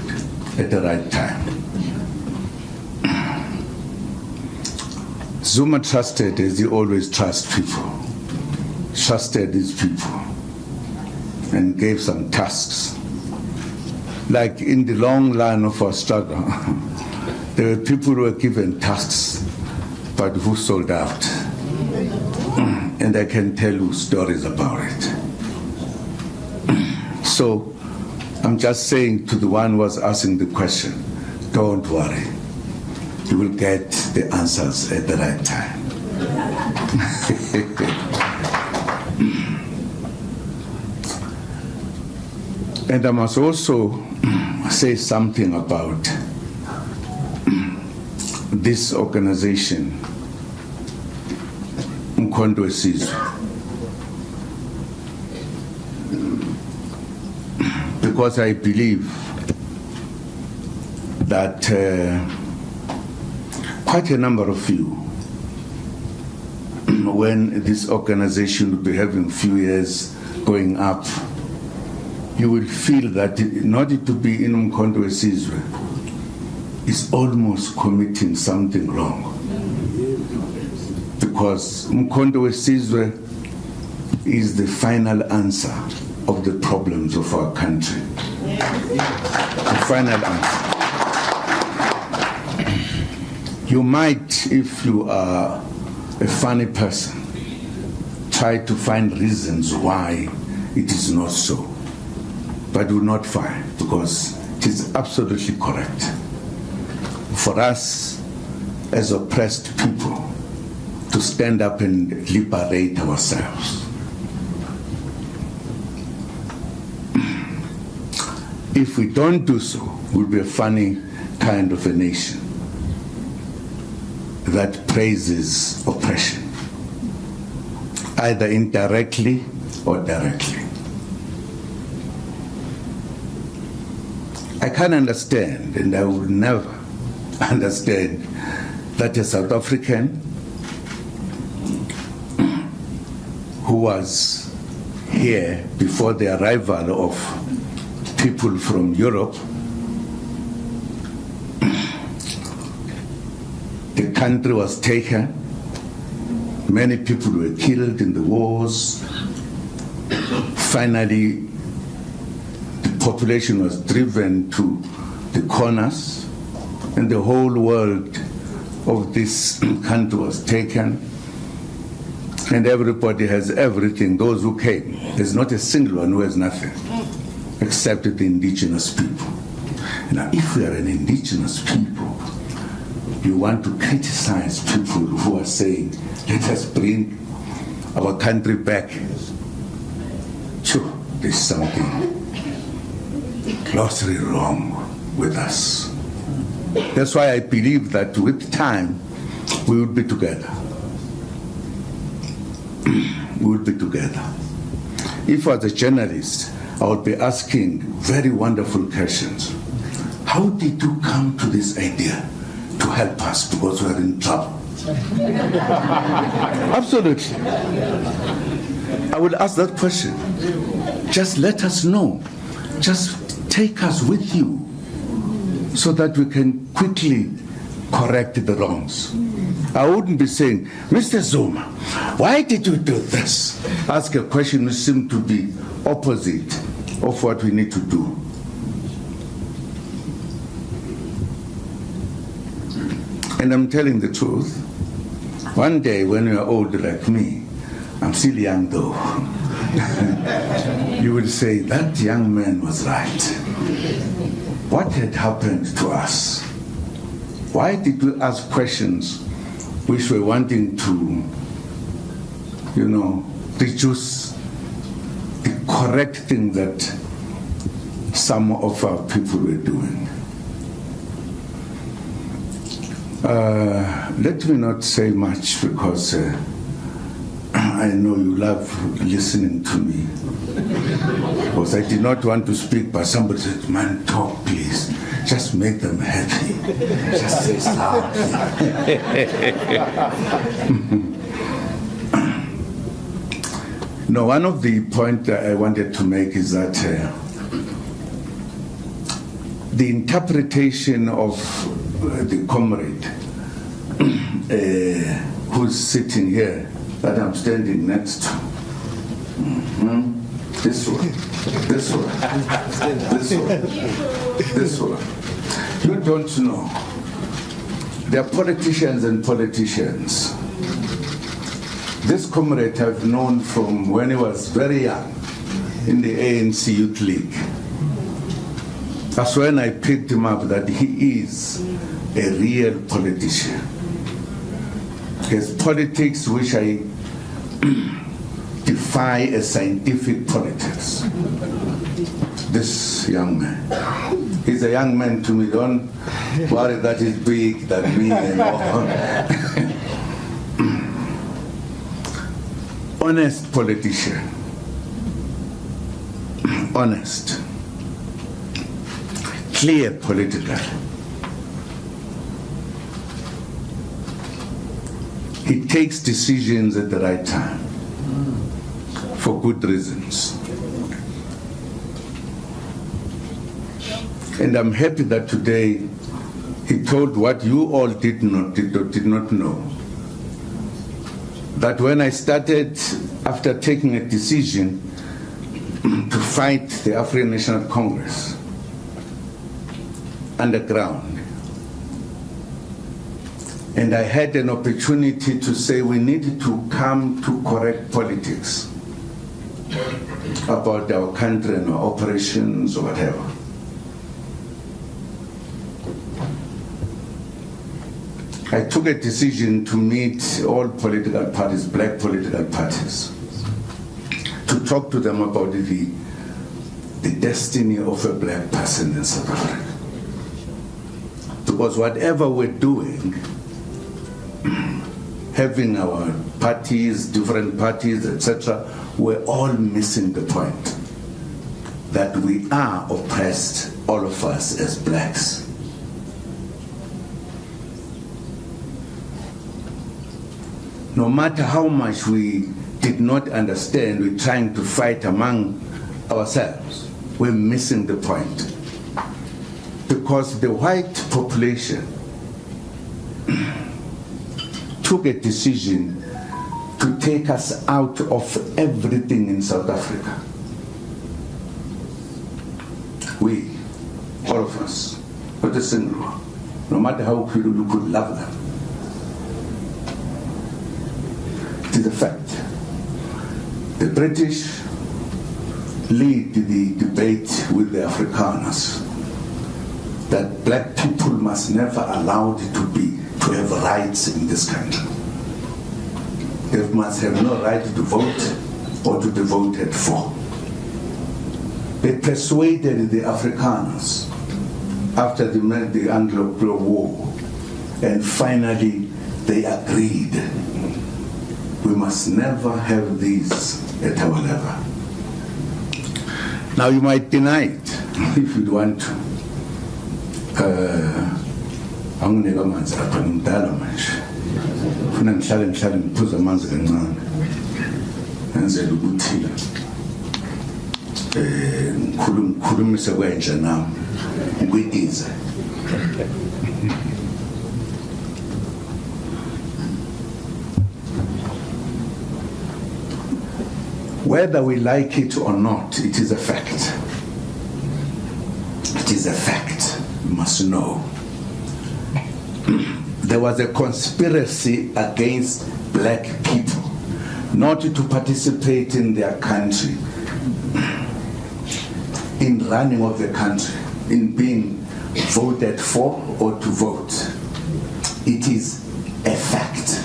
at the right time. Zuma trusted, as he always trusts people, trusted these people and gave some tasks. Like in the long line of our struggle, there were people who were given tasks, but who sold out. And I can tell you stories about it. So I'm just saying to the one who was asking the question, don't worry. You will get the answers at the right time. And I must also say something about this organization, Mkondo Wesizwe. Because I believe that quite a number of you, when this organization will be having a few years going up, you will feel that in order to be in Mkondo Wesizwe is almost committing something wrong. Because Mkondo Wesizwe is the final answer of the problems of our country. The final answer. You might, if you are a funny person, try to find reasons why it is not so. But will not find, because it is absolutely correct. For us, as oppressed people, to stand up and liberate ourselves. If we don't do so, we'll be a funny kind of a nation that praises oppression, either indirectly or directly. I can't understand, and I will never understand, that a South African who was here before the arrival of people from Europe, the country was taken, many people were killed in the wars, finally the population was driven to the corners, and the whole world of this country was taken, and everybody has everything. Those who came, there's not a single one who has nothing, except the indigenous people. Now, if we are an indigenous people, you want to criticize people who are saying, let us bring our country back. Sure, there's something grossly wrong with us. That's why I believe that with time, we will be together. We will be together. If I was a journalist, I would be asking very wonderful questions. How did you come to this idea to help us because we are in trouble? Absolutely. I would ask that question. Just let us know. Just take us with you so that we can quickly correct the wrongs. I wouldn't be saying, Mr. Zuma, why did you do this? Ask a question which seems to be opposite of what we need to do. And I'm telling the truth. One day when you are old like me, I'm still young though, you will say, that young man was right. What had happened to us? Why did we ask questions which were wanting to, reduce the correct thing that some of our people were doing? Let me not say much because I know you love listening to me. Because I did not want to speak, but somebody said, man, talk please. Just make them happy. Just say something. No, one of the points that I wanted to make is that the interpretation of the comrade who's sitting here that I'm standing next to, this one, this one, this one, this one. You don't know. There are politicians and politicians. This comrade I've known from when he was very young in the ANC Youth League. That's when I picked him up that he is a real politician. His politics, which I defy as scientific politics. This young man. He's a young man to me. Don't worry that he's big than me and all. Honest politician. Honest. Clear political. He takes decisions at the right time for good reasons. And I'm happy that today he told what you all did not know. That when I started, after taking a decision to fight the African National Congress underground, and I had an opportunity to say we needed to come to correct politics about our country and our operations or whatever. I took a decision to meet all political parties, black political parties, to talk to them about the destiny of a black person in South Africa. Because whatever we're doing, having our parties, different parties, etc., we're all missing the point that we are oppressed, all of us as blacks. No matter how much we did not understand, we're trying to fight among ourselves, we're missing the point. Because the white population took a decision to take us out of everything in South Africa. We, all of us, not a single one, no matter how we could love them. It is a fact. The British lead the debate with the Afrikaners that black people must never allow it to be to have rights in this country. They must have no right to vote or to be voted for. They persuaded the Afrikaners after the Anglo-Boer War, and finally they agreed. We must never have these at our level. Now you might deny it if you want to. Angineka amanzi lapha ngimdala manje. Ufuna ngihlale ngiphuza amanzi kancane. Ngenzela ukuthi ngikhulumise kwenja nami ngikwize. Whether we like it or not, it is a fact. It is a fact. You must know. There was a conspiracy against black people not to participate in their country, in running of the country, in being voted for or to vote. It is a fact.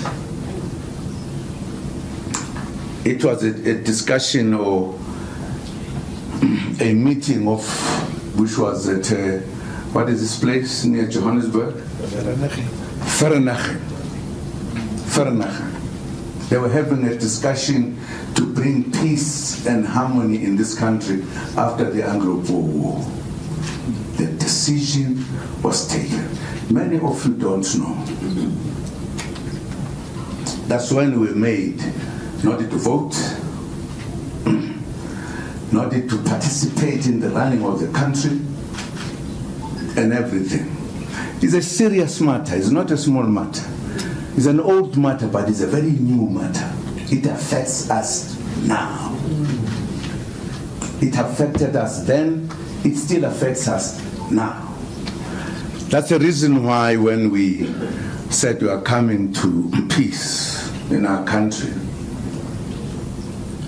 It was a discussion or a meeting of, which was at, what is this place near Johannesburg? Vereeniging. They were having a discussion to bring peace and harmony in this country after the Anglo-Boer War. The decision was taken. Many of you don't know. That's when we made not to vote, not to participate in the running of the country and everything. It's a serious matter. It's not a small matter. It's an old matter, but it's a very new matter. It affects us now. It affected us then. It still affects us now. That's the reason why when we said we are coming to peace in our country,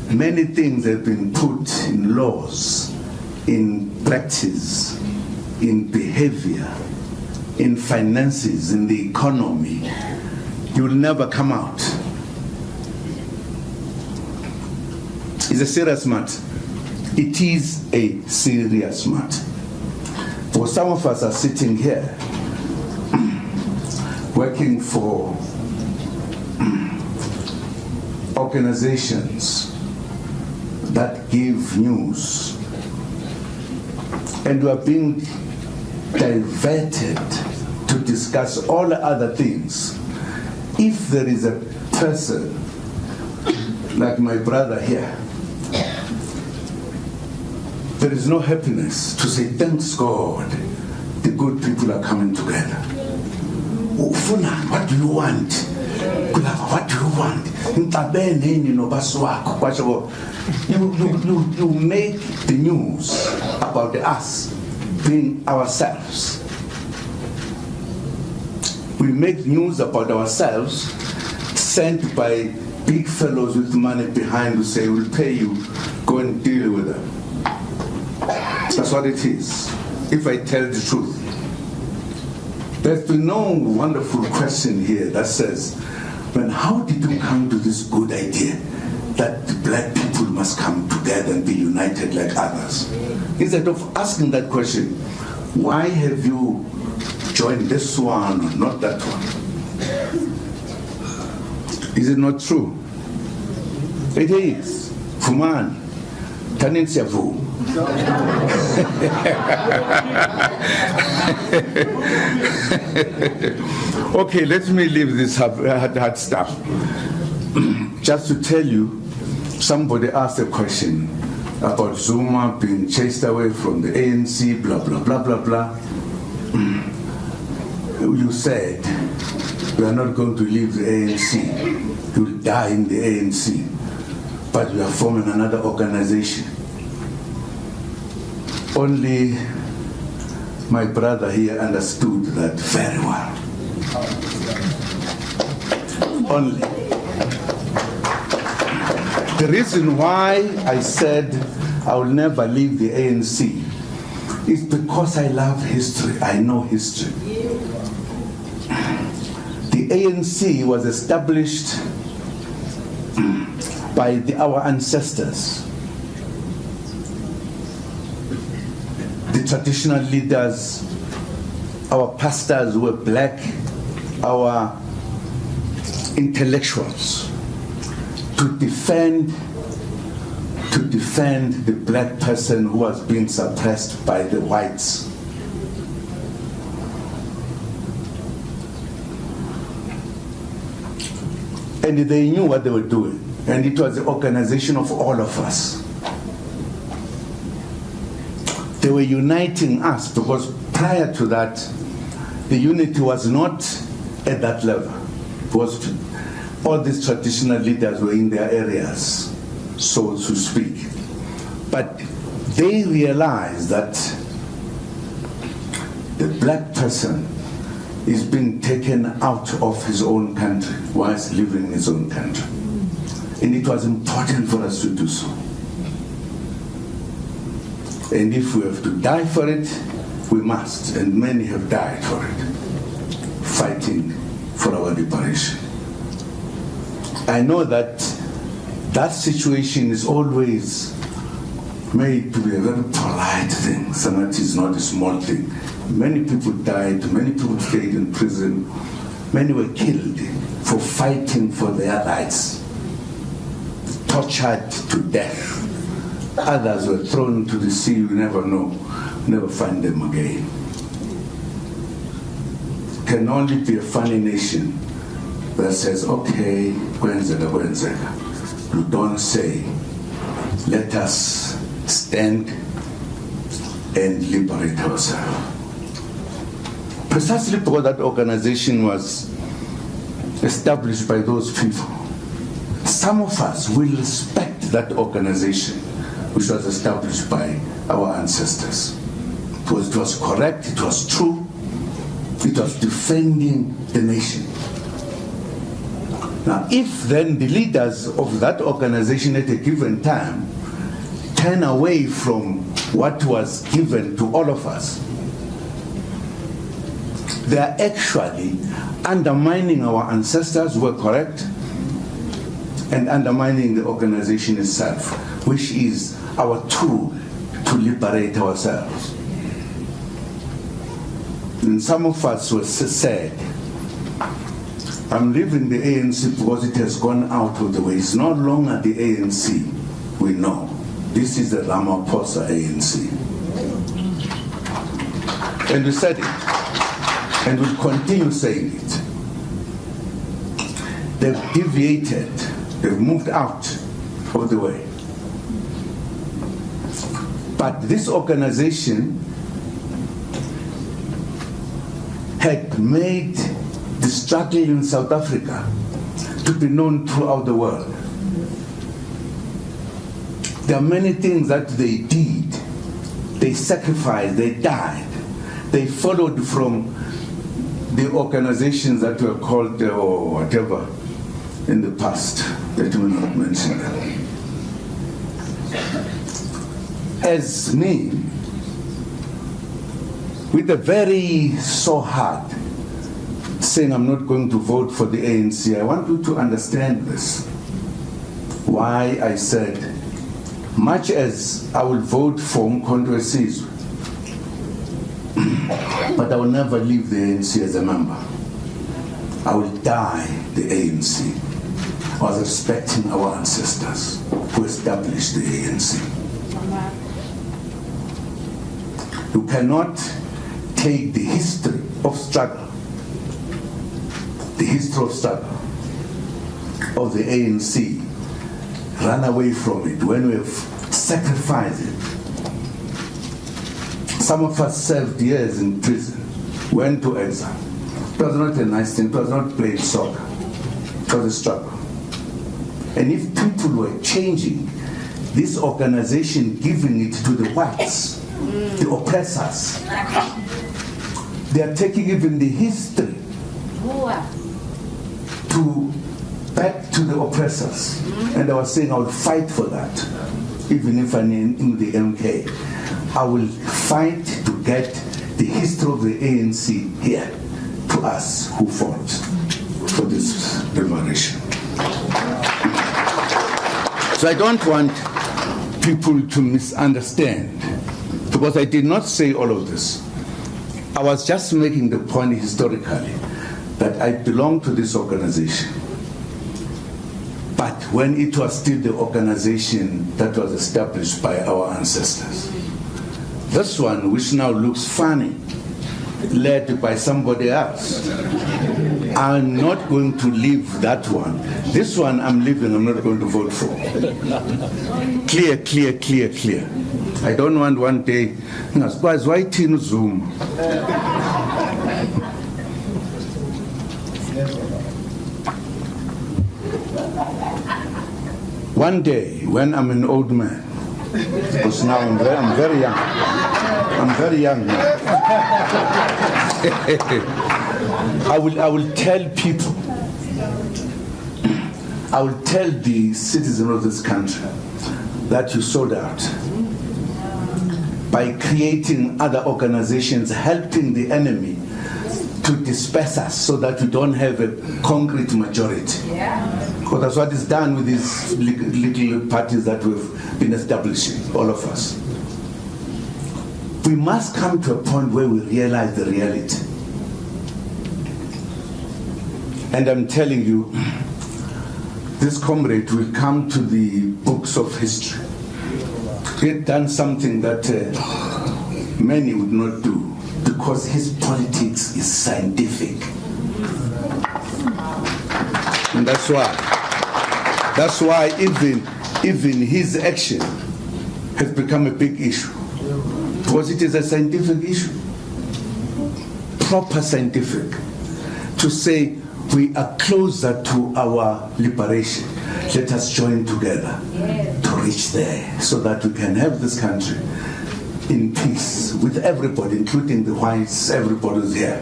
many things have been put in laws, in practice, in behavior, in finances, in the economy. You will never come out. It's a serious matter. It is a serious matter. For some of us are sitting here working for organizations that give news, and we are being diverted to discuss all other things. If there is a person like my brother here, there is no happiness to say, thanks God, the good people are coming together. What do you want? What do you want? You make the news about us being ourselves. We make news about ourselves sent by big fellows with money behind who say, we'll pay you, go and deal with them. That's what it is, if I tell the truth. There's been no wonderful question here that says, well, how did you come to this good idea that black people must come together and be united like others? Instead of asking that question, why have you joined this one or not that one? Is it not true? It is. Fuman, Tanin Siavu. Okay, let me leave this hard stuff. Just to tell you, somebody asked a question about Zuma being chased away from the ANC, blah, blah, blah, blah, blah. You said, we are not going to leave the ANC. You'll die in the ANC. But we are forming another organization. Only my brother here understood that very well. Only. The reason why I said I will never leave the ANC is because I love history. I know history. the ANC was established by our ancestors. The traditional leaders, our pastors were black, our intellectuals, to defend the black person who was being suppressed by the whites. And they knew what they were doing. And it was the organization of all of us. They were uniting us because prior to that, the unity was not at that level. Because all these traditional leaders were in their areas, so to speak. But they realized that the black person is being taken out of his own country whilst living in his own country. And it was important for us to do so. And if we have to die for it, we must, and many have died for it, fighting for our liberation. I know that that situation is always made to be a very polite thing. Sometimes it's not a small thing. Many people died, many people stayed in prison, many were killed for fighting for their rights, tortured to death. Others were thrown into the sea, you never know, never find them again. Can only be a funny nation that says, okay, you don't say, let us stand and liberate ourselves. Precisely because that organization was established by those people, some of us will respect that organization which was established by our ancestors. It was correct, it was true, it was defending the nation. Now, if then the leaders of that organization at a given time turn away from what was given to all of us, they are actually undermining our ancestors who were correct and undermining the organization itself, which is our tool to liberate ourselves. And some of us were said, I'm leaving the ANC because it has gone out of the way. It's no longer the ANC we know. This is the Ramaphosa ANC. And we said it, and we'll continue saying it. They've deviated, they've moved out of the way. But this organization had made the struggle in South Africa to be known throughout the world. There are many things that they did. They sacrificed, they died. They followed from the organizations that were called or whatever in the past, that we will not mention them. As me, with a very sore heart, saying I'm not going to vote for the ANC, I want you to understand this. Why I said, much as I will vote for Mkhonto Sizwe, but I will never leave the ANC as a member. I will die the ANC. I was respecting our ancestors who established the ANC. You cannot take the history of struggle, of the ANC, run away from it when we have sacrificed it. Some of us served years in prison, went to exile. It was not a nice thing, it was not playing soccer, it was a struggle. And if people were changing this organization, giving it to the whites, the oppressors, they are taking even the history to back to the oppressors. And I was saying I would fight for that, even if I'm in the MK. I will fight to get the history of the ANC here to us who fought. for this liberation. So I don't want people to misunderstand, because I did not say all of this. I was just making the point historically that I belong to this organization. But when it was still the organization that was established by our ancestors. This one, which now looks funny, led by somebody else, I'm not going to leave that one. This one I'm leaving, I'm not going to vote for. Clear, clear, clear, clear. I don't want one day, why Tino Zuma? One day, when I'm an old man, because now I'm very young. I'm very young now. I will tell people, I will tell the citizens of this country that you sold out by creating other organizations, helping the enemy to disperse us so that we don't have a concrete majority. Because that's what is done with these little parties that we've been establishing, all of us. We must come to a point where we realize the reality. And I'm telling you, this comrade will come to the books of history. He had done something that many would not do, because his politics is scientific. And that's why even his action has become a big issue, because it is a scientific issue, proper scientific, to say we are closer to our liberation. Let us join together to reach there so that we can have this country in peace with everybody, including the whites, everybody's here.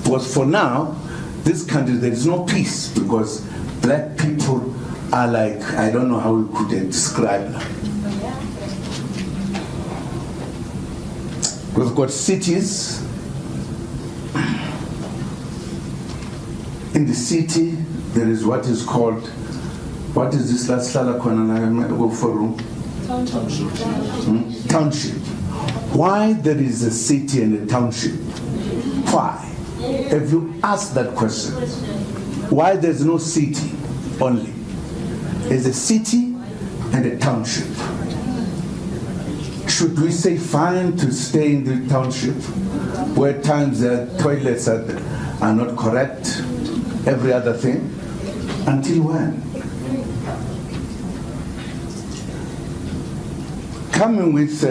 Because for now, this country, there is no peace, because black people are like, I don't know how we could describe them. We've got cities. In the city, there is what is called, what is this last township. Why there is a city and a township? Why? Have you asked that question? Why there's no city only? There's a city and a township. Should we say fine to stay in the township, where times the toilets are not correct, every other thing? Until when? Coming with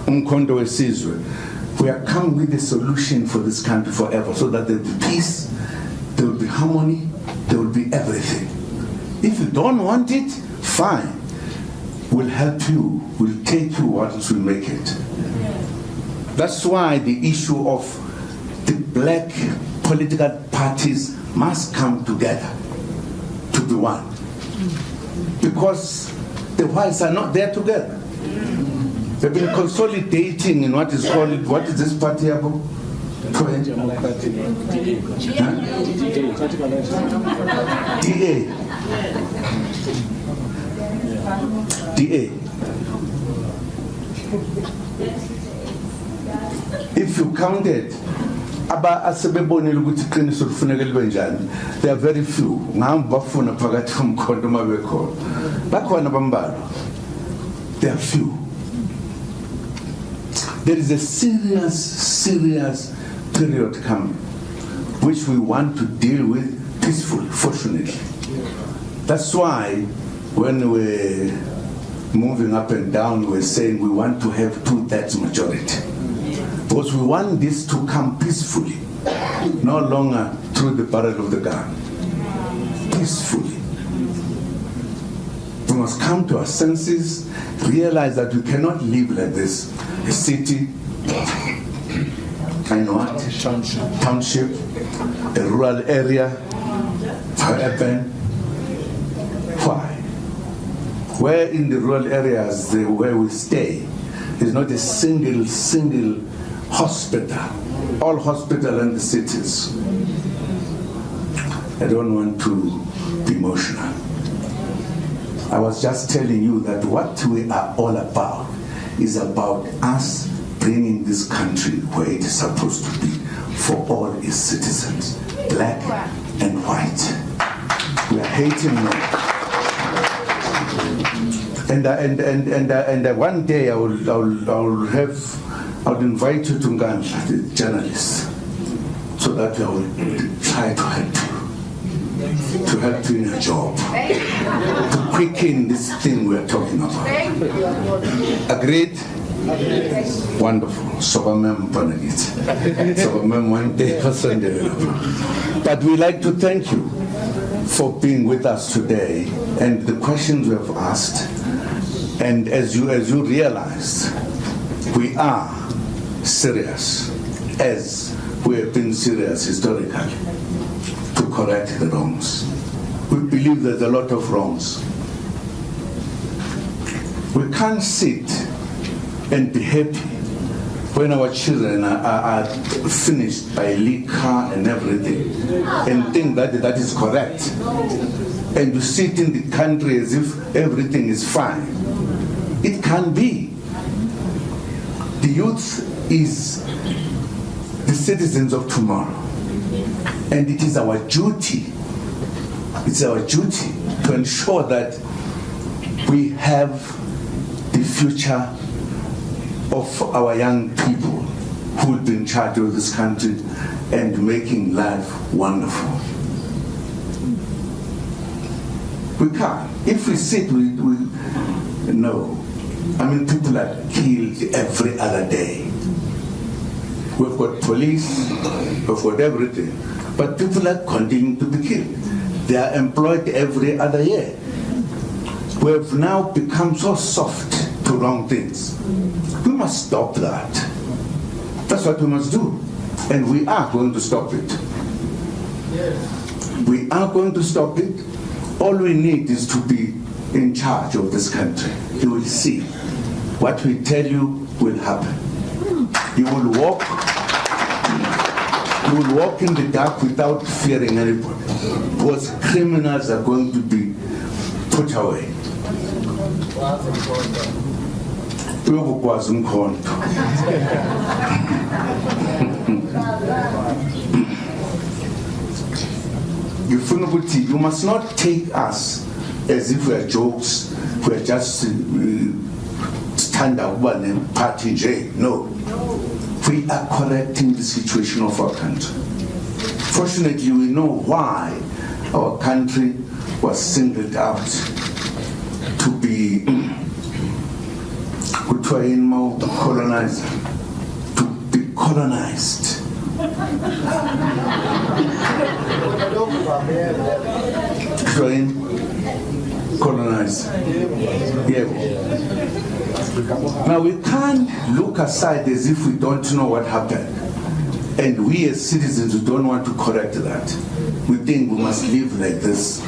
Umkhonto Wesizwe, we are coming with a solution for this country forever, so that there will be peace, there will be harmony, there will be everything. If you don't want it, fine. We'll help you, we'll take you what will make it. That's why the issue of the black political parties must come together to be one. Because the whites are not there together. They've been consolidating in what is called, what is this party about? DA. If you counted, they are very few. They are few. There is a serious period coming, which we want to deal with peacefully, fortunately. That's why when we're moving up and down, we're saying we want to have 2/3 majority. Because we want this to come peacefully, no longer through the barrel of the gun. Peacefully. We must come to our senses, realize that we cannot live like this. A city, I know what? Township, a rural area, urban. Why? Where in the rural areas where we stay, there's not a single hospital. All hospitals in the cities. I don't want to be emotional. I was just telling you that what we are all about is about us bringing this country where it is supposed to be for all its citizens, black and white. We are hating them. And one day I will invite you to Ngandla, the journalist, so that I will try to help you in your job, to quicken this thing we are talking about. Agreed? Wonderful. So one day. But we like to thank you for being with us today and the questions we have asked. And as you realized, we are serious, as we have been serious historically, to correct the wrongs. We believe there's a lot of wrongs. We can't sit and be happy when our children are finished by liquor and everything and think that that is correct. And you sit in the country as if everything is fine. It can't be. The youth is the citizens of tomorrow. And it is our duty, to ensure that we have the future of our young people who will be in charge of this country and making life wonderful. We can't. If we sit, we no. I mean, people are killed every other day. We've got police, we've got everything. But people are continuing to be killed. They are employed every other year. We have now become so soft to wrong things. We must stop that. That's what we must do. And we are going to stop it. We are going to stop it. All we need is to be in charge of this country. You will see what we tell you will happen. You will walk in the dark without fearing anybody, because criminals are going to be put away. You must not take us as if we are jokes, we are just stand up and party J. No. We are correcting the situation of our country. Fortunately, we know why our country was singled out to be colonized, to be colonized. Colonized. Yeah. Now we can't look aside as if we don't know what happened. And we as citizens, we don't want to correct that. We think we must live like this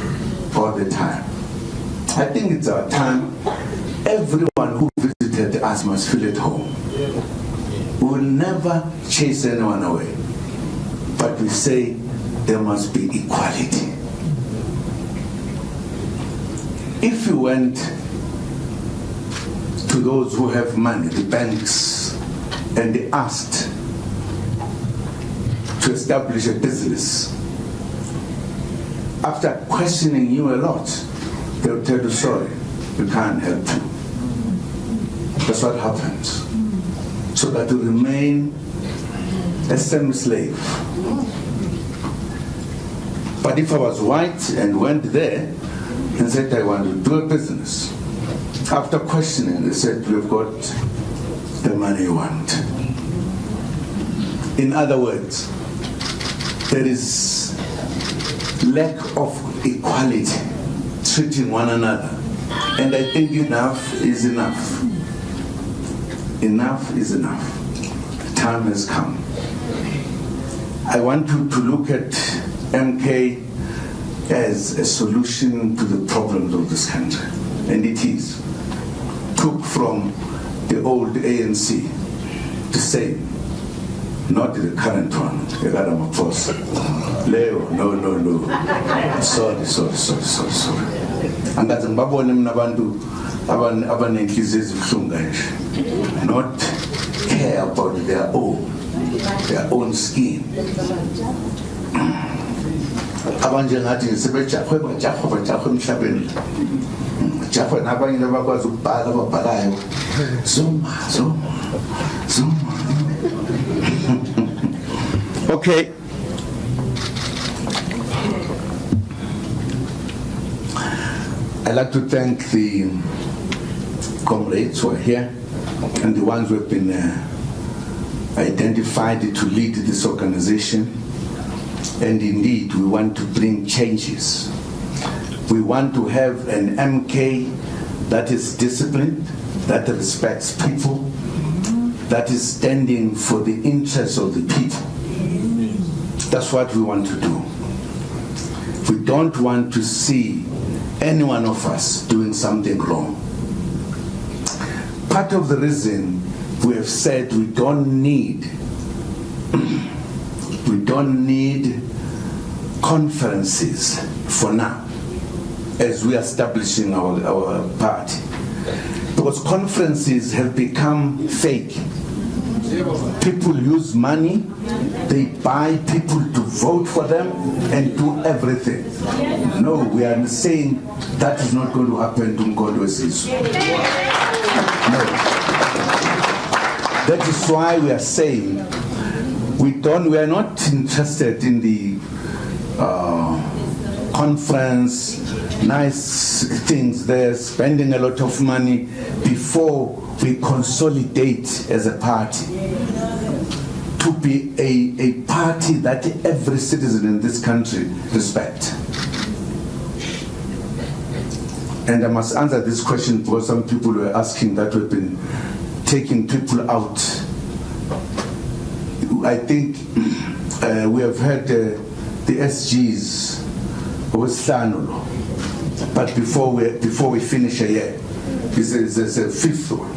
all the time. I think it's our time. Everyone who visited us must feel at home. We will never chase anyone away. But we say there must be equality. If you went to those who have money, the banks, and they asked to establish a business, after questioning you a lot, they'll tell you, sorry, we can't help you. That's what happens. So that you remain a semi-slave. But if I was white and went there and said I want to do a business, after questioning, they said, we've got the money you want. In other words, there is lack of equality, treating one another. And I think enough is enough. Enough is enough. The time has come. I want you to look at MK as a solution to the problems of this country. And it is. Took from the old ANC the same. not the current one, Leo, no. Sorry. Angazi ngibabone mina abantu abanenhliziyo ezibuhlungu nje. Not care about their own skin. Abanje ngathi sebejahwe emhlabeni. Jahwe nabanye abakwazi ukubhala ababhalayo. Zuma. Okay. I'd like to thank the comrades who are here and the ones who have been identified to lead this organization. And indeed, we want to bring changes. We want to have an MK that is disciplined, that respects people, that is standing for the interests of the people. That's what we want to do. We don't want to see any one of us doing something wrong. Part of the reason we have said we don't need conferences for now as we are establishing our party, because conferences have become fake. People use money, they buy people to vote for them and do everything. No, we are saying that is not going to happen to Mkondo Wesizwe. No. That is why we are saying we are not interested in the conference, nice things there, spending a lot of money before we consolidate as a party to be a party that every citizen in this country respects. And I must answer this question because some people were asking that we've been taking people out. I think we have heard the SGs with Sanulo, but before we finish a year, there's a fifth one.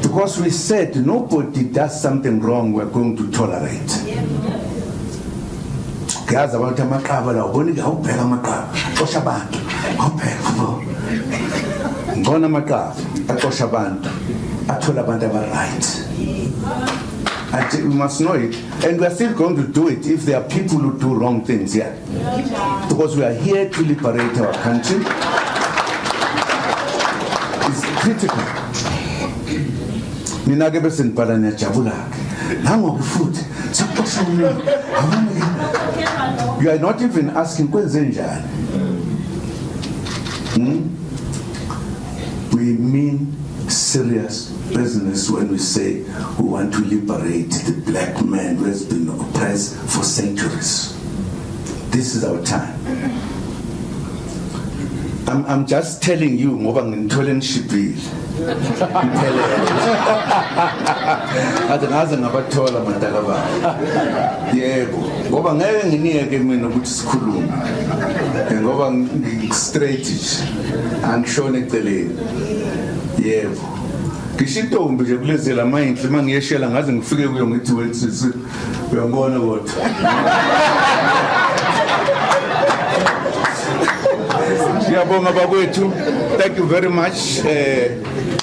Because we said nobody does something wrong, we're going to tolerate. Guys, about a macabre, Gona Macabre, a Koshaban, a Tolabandava right. We must know it, and we are still going to do it if there are people who do wrong things here. Because we are here to liberate our country. It's critical. Ninagabesen Padania Chabulak. You are not even asking Kwenzenjan. We mean serious business when we say we want to liberate the black man who has been oppressed for centuries. This is our time. I'm just telling you, ngoba ngintholenshipile. Adangaze ngabathola madalaba. Yebo, ngoba ngeke nginike mina ukuthi sikhulume. Ngoba straight angishone eceleni. Yebo. Ngishintombi nje kulezela mayinhle mangiyeshela ngaze ngifike kuyo ngithi wethu uyangona kodwa. Siyabonga bakwethu. Thank you very much.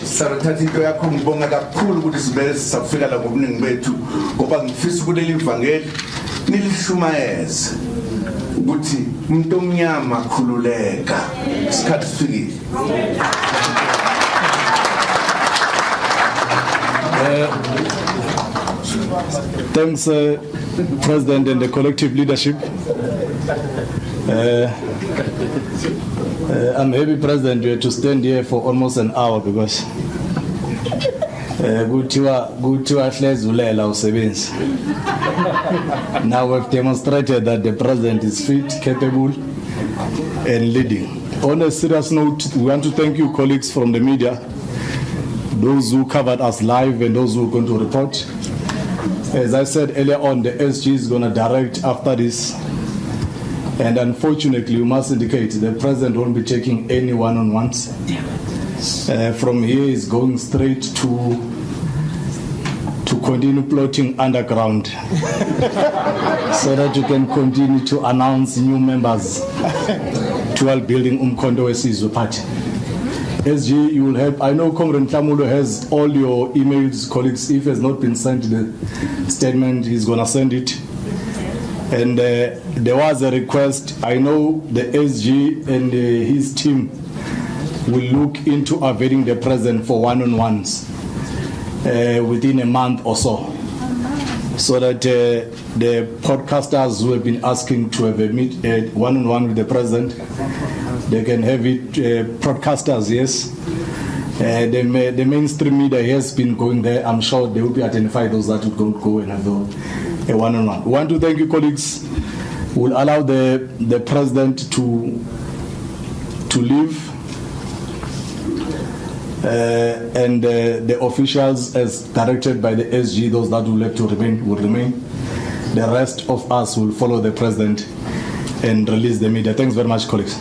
Sarathatha into yakho ngibonga kakhulu ukuthi sibe safika la ngobuningi bethu ngoba ngifisa kuleli ivangeli nilishumayeze ukuthi umuntu omnyama khululeka isikhathi sifikile. Thanks, President and the collective leadership. I'm happy, President, you had to stand here for almost an hour because now we've demonstrated that the President is fit, capable, and leading. On a serious note, we want to thank you, colleagues from the media, those who covered us live and those who are going to report. As I said earlier on, the SG is going to direct after this. And unfortunately, we must indicate the President won't be taking any one-on-ones. From here, he's going straight to continue plotting underground so that you can continue to announce new members to while building Umkhonto Wesizwe Party. SG, you will help. I know Comrade Tamulo has all your emails, colleagues. If it has not been sent the statement, he's going to send it. And there was a request. I know the SG and his team will look into availing the president for one-on-ones within a month or so that the podcasters who have been asking to have a one-on-one with the president, they can have it. Broadcasters, yes. The mainstream media has been going there. I'm sure they will be identified those that would go and have a one-on-one. We want to thank you, colleagues. We'll allow the president to leave. And the officials, as directed by the SG, those that will have to remain will remain. The rest of us will follow the president and release the media. Thanks very much, colleagues.